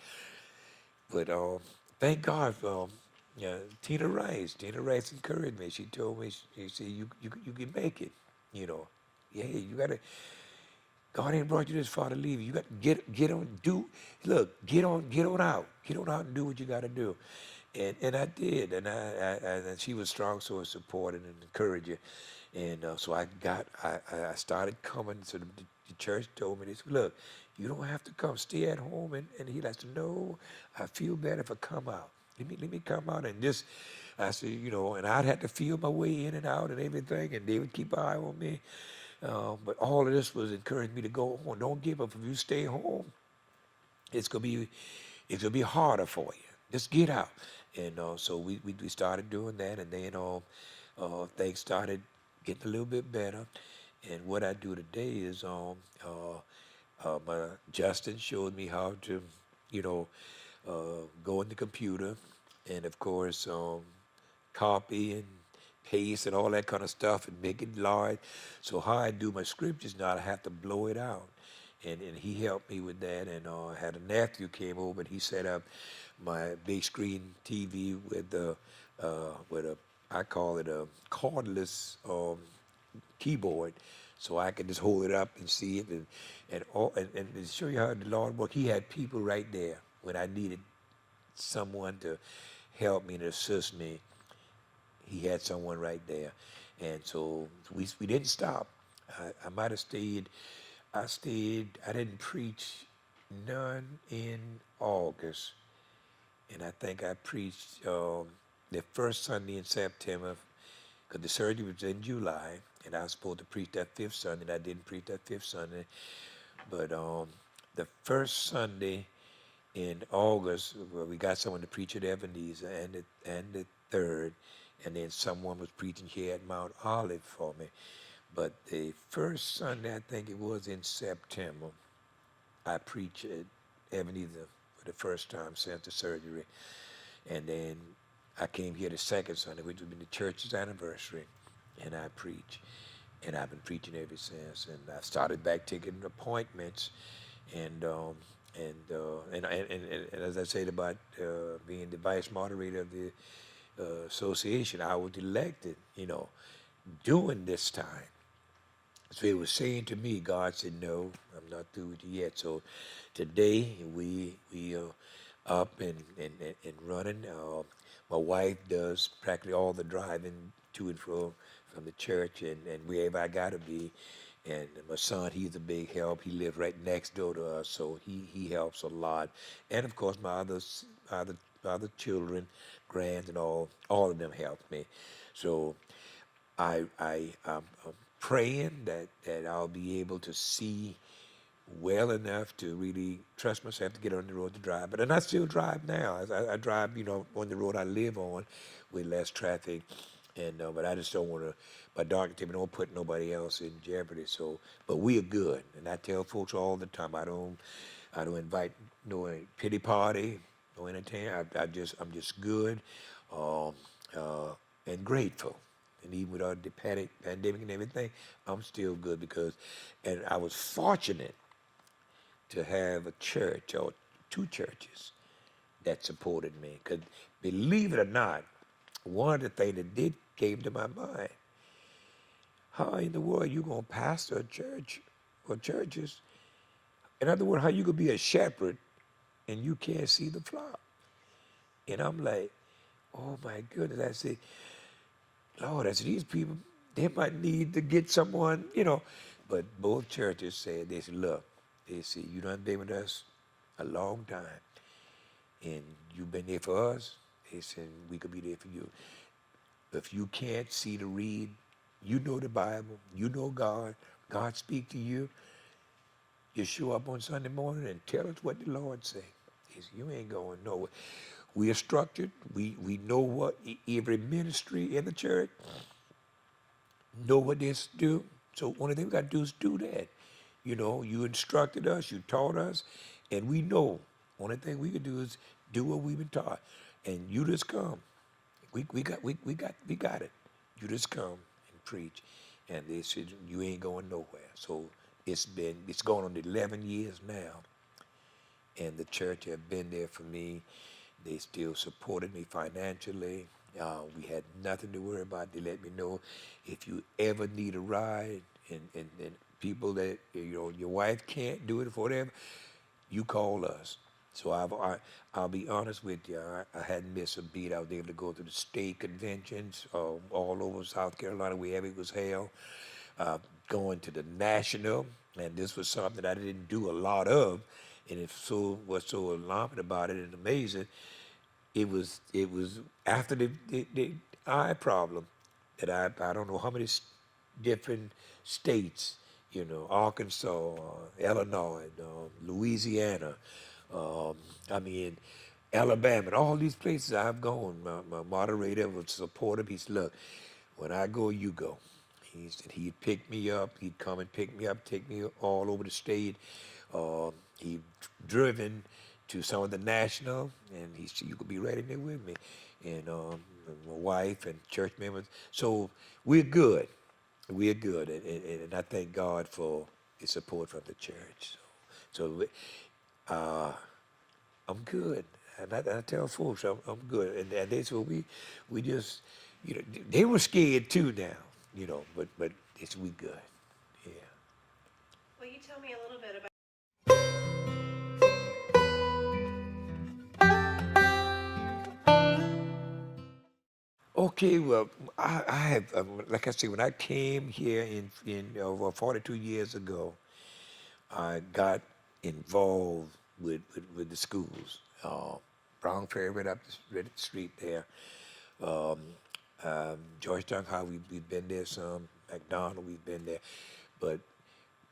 thank God for yeah, Tina Rice. Tina Rice encouraged me. She told me, she said, you can make it. You know, yeah, you gotta. God ain't brought you this far to leave you. You got to get on, look, get on out and do what you got to do. And I did, and she was strong, so supported and encouraging. And so I started coming. So the church told me this. Look, you don't have to come. Stay at home. And he said, no, I feel better if I come out. Let me come out and just. I said, and I'd have to feel my way in and out and everything, and they would keep an eye on me. But all of this was encouraging me to go on. Don't give up. If you stay home, it's gonna be it's gonna be harder for you. Just get out. And so we started doing that, and then things started getting a little bit better. And what I do today is Justin showed me how to, you know, go in the computer, and of course copy and paste and all that kind of stuff and make it large. So how I do my scriptures now, I have to blow it out. And he helped me with that. And I had a nephew came over and he set up my big screen TV with a I call it a cordless keyboard, so I could just hold it up and see it and to show you how the Lord worked. He had people right there when I needed someone to help me and assist me. He had someone right there, and so we didn't stop. I might have stayed. I stayed. I didn't preach none in August, and I think I preached the first Sunday in September because the surgery was in July, and I was supposed to preach that fifth Sunday, and I didn't preach that fifth Sunday. But the first Sunday in August, well, we got someone to preach at Ebenezer, and the third, and then someone was preaching here at Mount Olive for me. But the first Sunday, I think it was in September, I preached at Ebenezer for the first time since the surgery. And then I came here the second Sunday, which would be the church's anniversary, and I preached. And I've been preaching ever since. And I started back taking appointments, and and as I said about being the vice moderator of the association, I was elected, during this time. So it was saying to me, God said, no, I'm not through with you yet. So today we are up and running. My wife does practically all the driving to and from the church and wherever I got to be. And my son, he's a big help. He lives right next door to us, so he helps a lot. And of course, my other children, grands, and all of them help me. So I'm praying that I'll be able to see well enough to really trust myself to get on the road to drive. But and I still drive now. I drive, on the road I live on with less traffic. And but I just don't want to. My doctor told me don't put nobody else in jeopardy. So, but we are good. And I tell folks all the time, I don't invite no pity party, no entertainment. I'm just good, um, and grateful. And even without the pandemic and everything, I'm still good and I was fortunate to have a church or two churches that supported me. Because believe it or not, one of the things that did came to my mind, how in the world you going to pastor a church or churches? In other words, how you going to be a shepherd and you can't see the flock? And I'm like, oh my goodness. I said, Lord, I said, these people, they might need to get someone. But both churches said, they said, look, they said, you done been with us a long time, and you've been there for us. They said, we could be there for you. If you can't see to read, you know the Bible, you know God speak to you, you show up on Sunday morning and tell us what the Lord say. He said, you ain't going nowhere. We are structured. We know what every ministry in the church know what they do. So one of the things we got to do is do that. You instructed us, you taught us, and we know. Only thing we can do is do what we've been taught. And you just come. We got it. You just come and preach. and they said you ain't going nowhere. So it's going on 11 years now, and the church have been there for me. They still supported me financially. We had nothing to worry about. They let me know if you ever need a ride, and people that your wife can't do it for whatever, you call us. So I'll be honest with you. I hadn't missed a beat. I was able to go to the state conventions all over South Carolina, wherever it was held. Uh, Going to the national, and this was something that I didn't do a lot of, and what's so alarming about it and amazing, it was after the eye problem that I don't know how many different states, Arkansas, Illinois, Louisiana, um, I mean, Alabama, and all these places I've gone. My moderator would support him. He said, "Look, when I go, you go." He said he'd pick me up. He'd come and pick me up, take me all over the state. He'd driven to some of the national, and he said, "You could be right in there with me," and my wife and church members. So we're good. We're good, and I thank God for the support from the church. So I'm good. And I tell folks I'm good. And they said, well, we just, they were scared too now, but it's we good. Yeah. Will you tell me a little bit about? Okay, well, I have, like I said, when I came here in over 42 years ago, I got involved with the schools. Brown Ferry right up the street there. Um, Georgetown High, we've been there some. McDonald, we've been there. But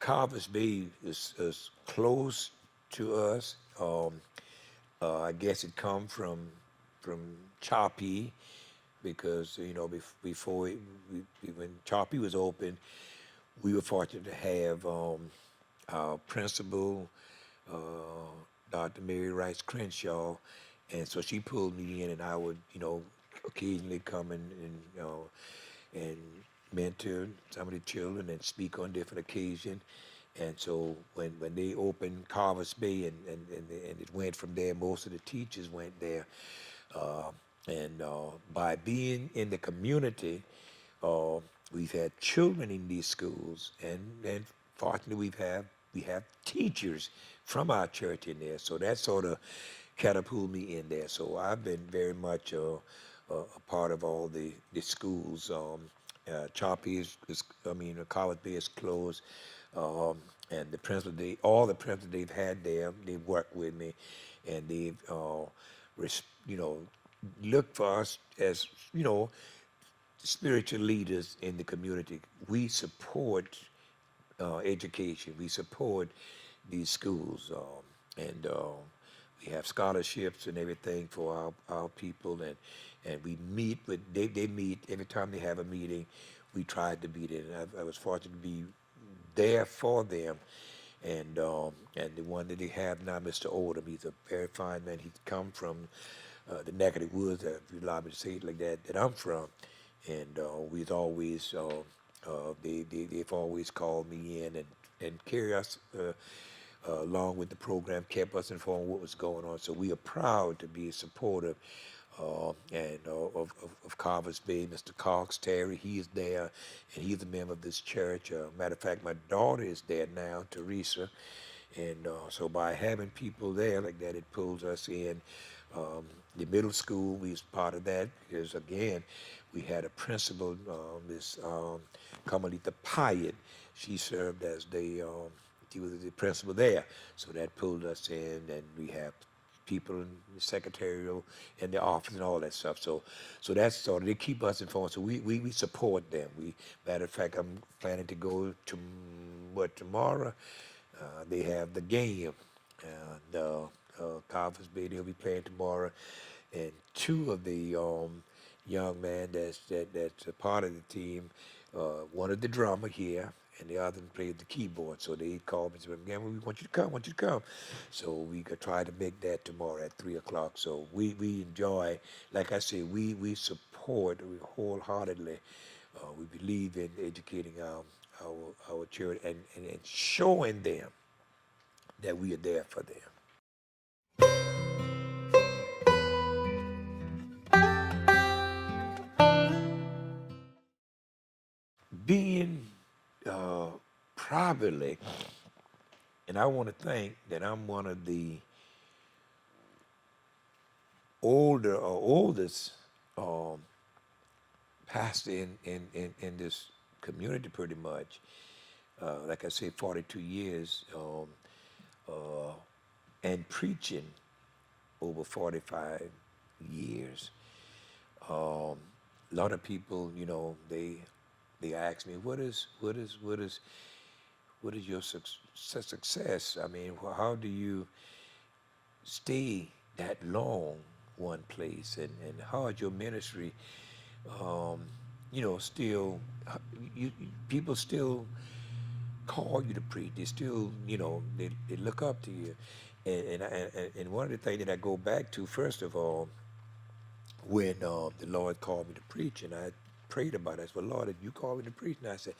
Carver's Bay is close to us. I guess it come from Choppy because before when Choppy was open, we were fortunate to have our principal, uh, Dr. Mary Rice Crenshaw, and so she pulled me in, and I would occasionally come and mentor some of the children and speak on different occasions. And so when they opened Carver's Bay and it went from there, most of the teachers went there. Uh, and by being in the community, uh, we've had children in these schools, and fortunately we have teachers from our church in there. So that sort of catapulted me in there. So I've been very much a part of all the schools. Choppy I mean, College Bay is closed. Um, and all the principals they've had there, they've worked with me, and they've, res, you know, looked for us as, spiritual leaders in the community. We support education. We support these schools, and we have scholarships and everything for our people, and we meet with they meet every time they have a meeting. We tried to be there, and I was fortunate to be there for them. And the one that they have now, Mr. Oldham, he's a very fine man. He's come from the neck of the woods, if you allow me to say it like that I'm from. And we've always, they've always called me in and carry us along with the program, kept us informed what was going on. So we are proud to be supportive of Carver's Bay. Mr. Cox Terry, he is there, and he's a member of this church. Matter of fact, my daughter is there now, Teresa, and so by having people there like that, it pulls us in. Um, the middle school, we was part of that because again, we had a principal, Miss Carmelita Pyatt. She served as she was the principal there, so that pulled us in, and we have people in the secretarial in the office and all that stuff. So that's sort of they keep us informed. So we support them. Matter of fact, I'm planning to go to tomorrow. They have the game, and Conference Bay. They'll be playing tomorrow, and two of the young men that's a part of the team, one of the drummer here, and the other played the keyboard. So they called me and said, "Man, we want you to come. Want you to come." So we could try to make that tomorrow at 3 o'clock. So we enjoy, like I say, we support wholeheartedly We believe in educating our children and showing them that we are there for them. Being uh, privately, and I want to think that I'm one of the older or oldest um, pastor in this community pretty much. Like I say, 42 years uh, and preaching over 45 years. A lot of people, they ask me, what is your success? I mean, how do you stay that long one place, and how is your ministry? Um, still, people still call you to preach. They still, they look up to you. And one of the things that I go back to, first of all, when the Lord called me to preach, and I prayed about it. I said, well, Lord, if you call me to preach, and I said,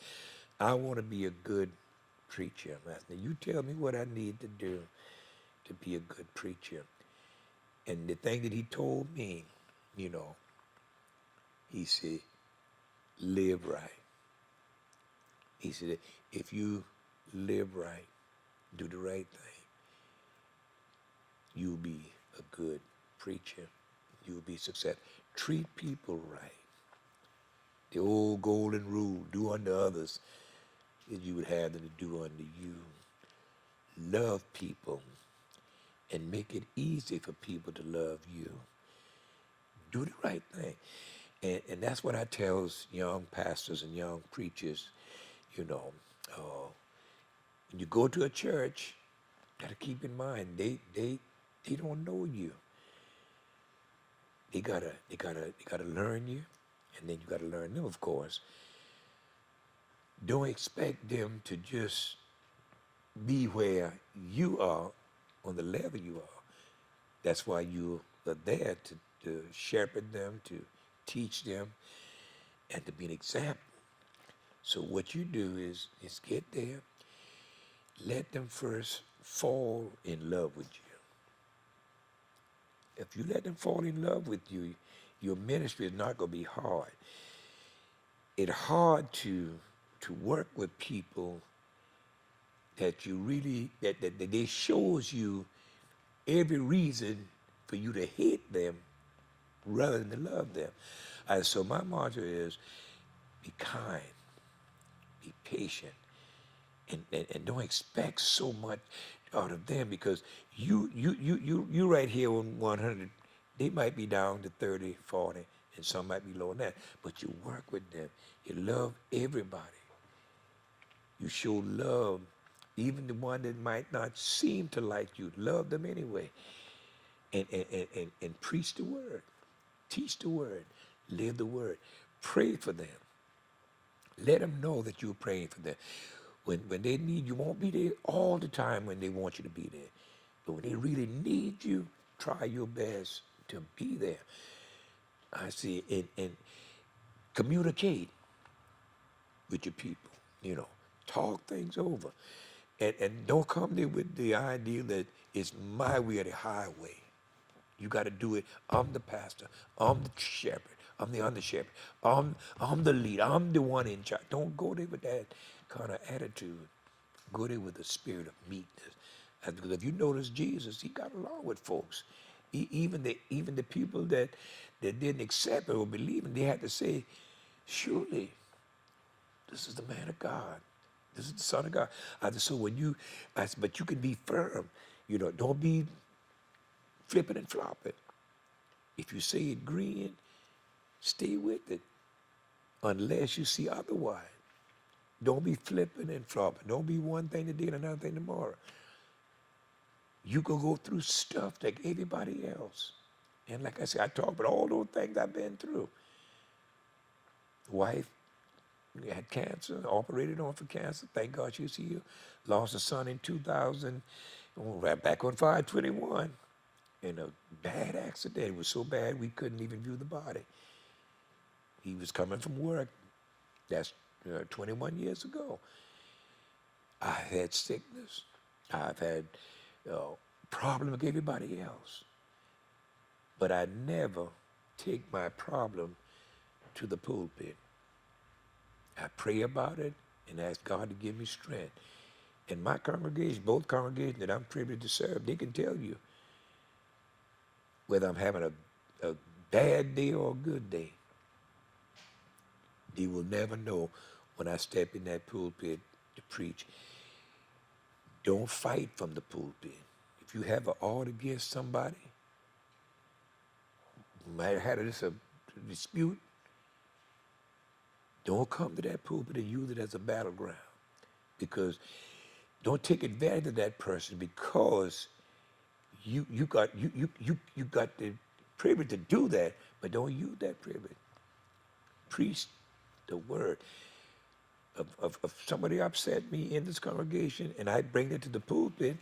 I want to be a good preacher. I said, you tell me what I need to do to be a good preacher. And the thing that he told me, you know, he said, live right. He said, if you live right, do the right thing, you'll be a good preacher. You'll be successful. Treat people right. The old golden rule, do unto others as you would have them to do unto you. Love people and make it easy for people to love you. Do the right thing. And that's what I tell young pastors and young preachers, you know. Uh, when you go to a church, got to keep in mind, they don't know you. They gotta learn you, and then you gotta learn them, of course. Don't expect them to just be where you are on the level you are. That's why you are there to shepherd them, to teach them, and to be an example. So what you do is get there, let them first fall in love with you. If you let them fall in love with you, your ministry is not going to be hard. It's hard to work with people that you really that they shows you every reason for you to hate them rather than to love them. And so my motto is be kind, be patient, and don't expect so much out of them, because you right here on 100, they might be down to 30, 40, and some might be lower than that. But you work with them. You love everybody. You show love, even the one that might not seem to like you. Love them anyway. And preach the word. Teach the word. Live the word. Pray for them. Let them know that you're praying for them. When they need you, won't be there all the time when they want you to be there. But when they really need you, try your best to be there. I see, and communicate with your people. Talk things over. And don't come there with the idea that it's my way or the highway. You got to do it. I'm the pastor. I'm the shepherd. I'm the under shepherd. I'm the leader. I'm the one in charge. Don't go there with that kind of attitude. Go there with the spirit of meekness. Because if you notice Jesus, he got along with folks. Even the people that didn't accept it or believe him, they had to say, surely this is the man of God. This is the Son of God. So but you can be firm. Don't be flipping and flopping. If you say it green, stay with it unless you see otherwise. Don't be flipping and flopping. Don't be one thing today and another thing tomorrow. You can go through stuff like everybody else. And like I said, I talk about all those things I've been through. Wife had cancer, operated on for cancer. Thank God she's here. Lost a son in 2000, right back on 5/21, in a bad accident. It was so bad we couldn't even view the body. He was coming from work. That's 21 years ago. I've had sickness. I've had uh, problem with everybody else. But I never take my problem to the pulpit. I pray about it and ask God to give me strength. And my congregation, both congregations that I'm privileged to serve, they can tell you whether I'm having a bad day or a good day. They will never know when I step in that pulpit to preach. Don't fight from the pulpit. If you have an ought against somebody, you might have had a dispute, don't come to that pulpit and use it as a battleground. Because don't take advantage of that person because you got the privilege to do that, but don't use that privilege. Preach the word. Of somebody upset me in this congregation and I bring it to the pulpit,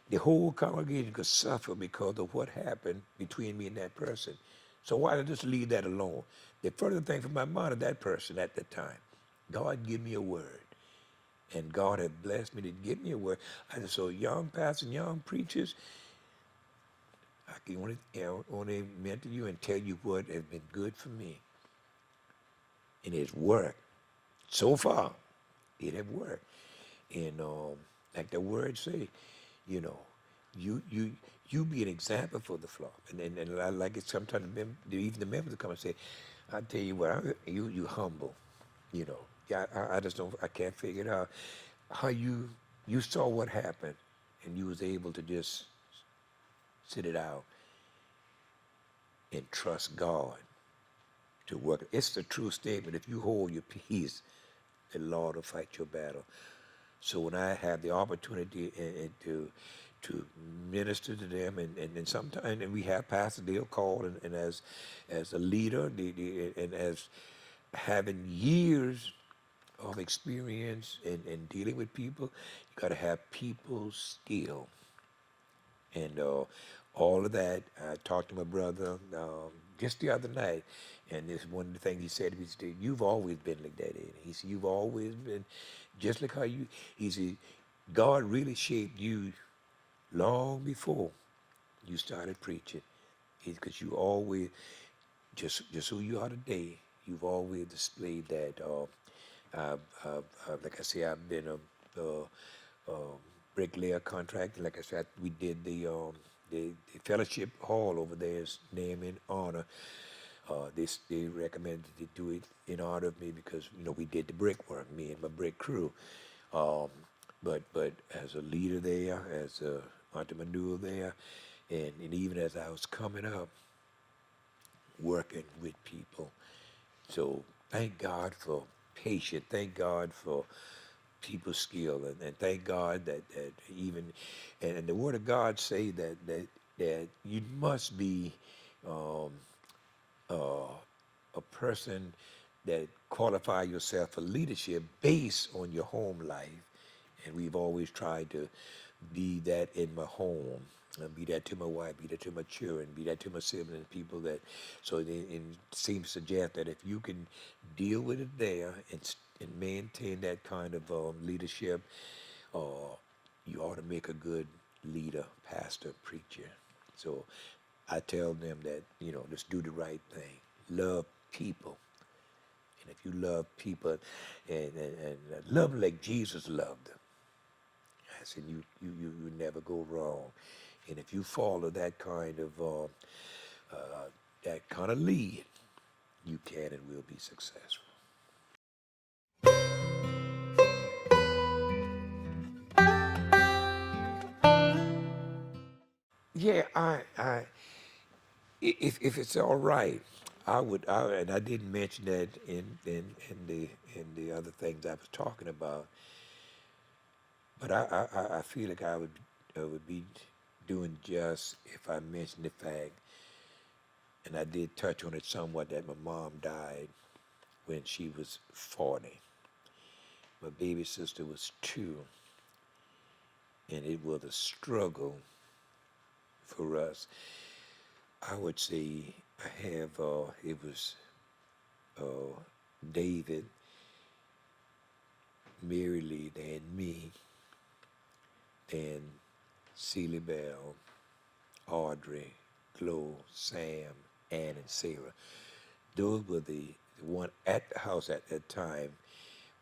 the whole congregation could suffer because of what happened between me and that person. So why not just leave that alone? The further thing from my mind of that person at that time, God give me a word. And God had blessed me to give me a word. I said, so young pastors and young preachers, I can only mentor you and tell you what has been good for me. And it's worked. So far, it have worked. And like the word say, you know, you you you be an example for the flock. And I like it sometimes even the members come and say, I tell you what, you humble, you know. Yeah, I just don't, I can't figure it out. How you saw what happened and you was able to just sit it out and trust God to work. It's the true statement. If you hold your peace, the Lord will fight your battle. So when I have the opportunity and to minister to them, and sometimes and we have pastors they'll call and as a leader, and as having years of experience in dealing with people, you got to have people skill. And all of that, I talked to my brother just the other night, and this one of the things he said to me, he said, you've always been like that, Eddie. He said, you've always been just like how you, he said, God really shaped you long before you started preaching. Because you always, just who you are today, you've always displayed that. Like I say, I've been a bricklayer contractor. Like I said, we did the fellowship hall over there is named in honor. They recommended to do it in honor of me because we did the brickwork, me and my brick crew. Um, but as a leader there, as a entrepreneur there, and even as I was coming up, working with people. So thank God for patience. Thank God for people's skill, and thank God that even, and the Word of God say that you must be um, uh, a person that qualify yourself for leadership based on your home life. And we've always tried to be that in my home, be that to my wife, be that to my children, be that to my siblings, people that, so it seems to suggest that if you can deal with it there and maintain that kind of leadership, uh, you ought to make a good leader, pastor, preacher. So I tell them that, just do the right thing. Love people. And if you love people and love like Jesus loved them, I said, you never go wrong. And if you follow that kind of lead, you can and will be successful. Yeah, if it's all right, and I didn't mention that in the other things I was talking about, but I feel like I would be doing just if I mentioned the fact, and I did touch on it somewhat, that my mom died when she was 40. My baby sister was 2, and it was a struggle for us. I would say I have, it was uh, David, Mary Lee, then me, then Celie Bell, Audrey, Glo, Sam, Ann, and Sarah. Those were the one at the house at that time,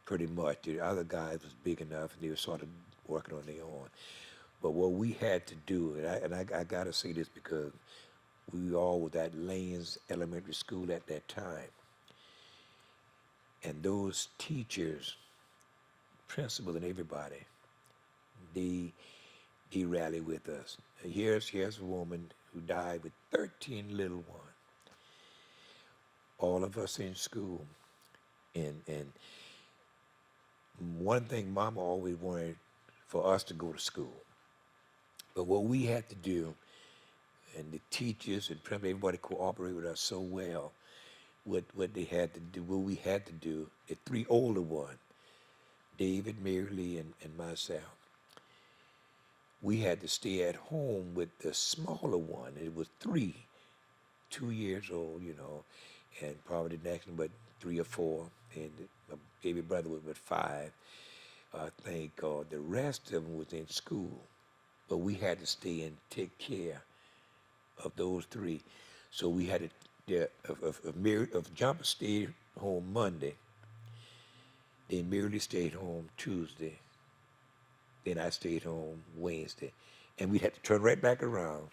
pretty much. The other guys was big enough, and they were sort of working on their own. But what we had to do, I got to say this because we all was at Lanes Elementary School at that time, and those teachers, principals, and everybody, they they rallied with us. And here's a woman who died with 13 little ones, all of us in school, and one thing Mama always wanted for us to go to school. But what we had to do, and the teachers and principals, everybody cooperated with us so well. What they had to do, what we had to do, the three older ones, David, Mary Lee, and myself, we had to stay at home with the smaller one. It was three, 2 years old, and probably the next one, but 3 or 4, and my baby brother was but 5. I think the rest of them was in school, but we had to stay and take care of those three. So we had to, if Jumper stayed home Monday, then Mary stayed home Tuesday, then I stayed home Wednesday, and we had to turn right back around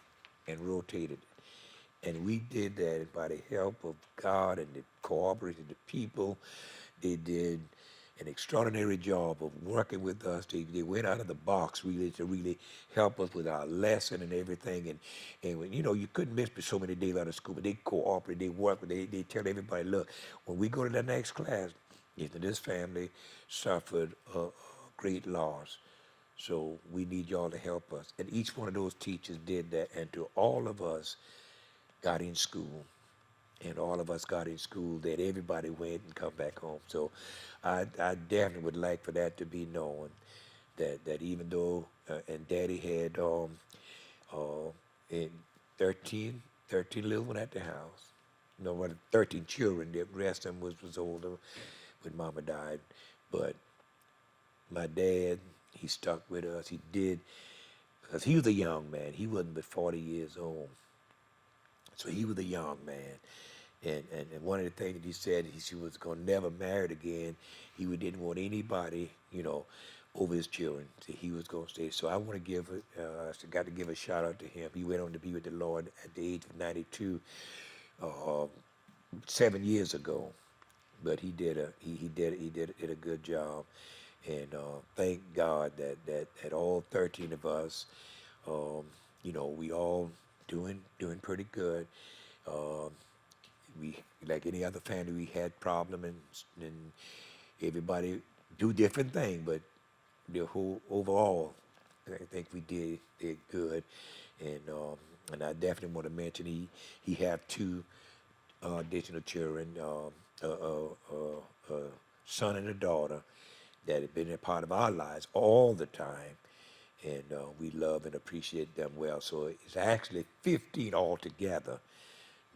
and rotate it. And we did that by the help of God and the cooperation of the people. They did an extraordinary job of working with us. They went out of the box really to really help us with our lesson and everything. And when, you couldn't miss so many days out of school, but they cooperate, they work, they tell everybody, look, when we go to the next class, this family suffered a great loss. So we need y'all to help us. And each one of those teachers did that. And to all of us got in school, and all of us got in school, that everybody went and come back home. So I definitely would like for that to be known, that even though, and Daddy had in 13 little one at the house, what, 13 children, the rest of them was older when Mama died. But my dad, he stuck with us. He did, because he was a young man. He wasn't but 40 years old. So he was a young man. And one of the things that he said, he was going to never marry again. He didn't want anybody, over his children. So he was going to stay. So I want to got to give a shout out to him. He went on to be with the Lord at the age of 92, 7 years ago. But he did a good job. And thank God that all 13 of us, we all doing pretty good. Um, we, like any other family, we had problem, and everybody do different things, but the whole overall, I think we did good. And I definitely want to mention he have two additional children, a son and a daughter that have been a part of our lives all the time, and we love and appreciate them well. So it's actually 15 altogether.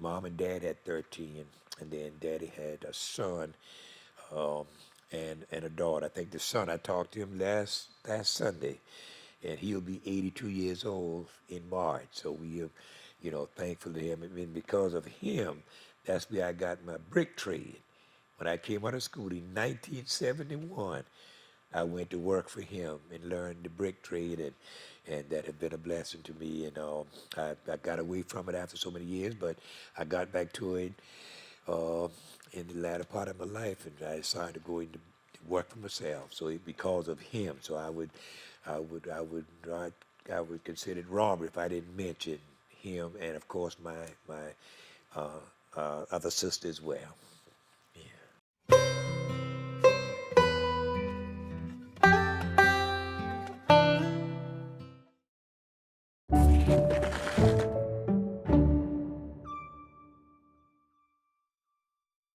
Mom and Dad had 13, and then Daddy had a son um, and a daughter. I think the son, I talked to him last Sunday, and he'll be 82 years old in March. So we are, thankful to him. And because of him, that's where I got my brick trade. When I came out of school in 1971, I went to work for him and learned the brick trade, and that had been a blessing to me. And I got away from it after so many years, but I got back to it uh, in the latter part of my life, and I decided to go into work for myself. So because of him, so I would consider it robbery if I didn't mention him, and of course my other sister as well.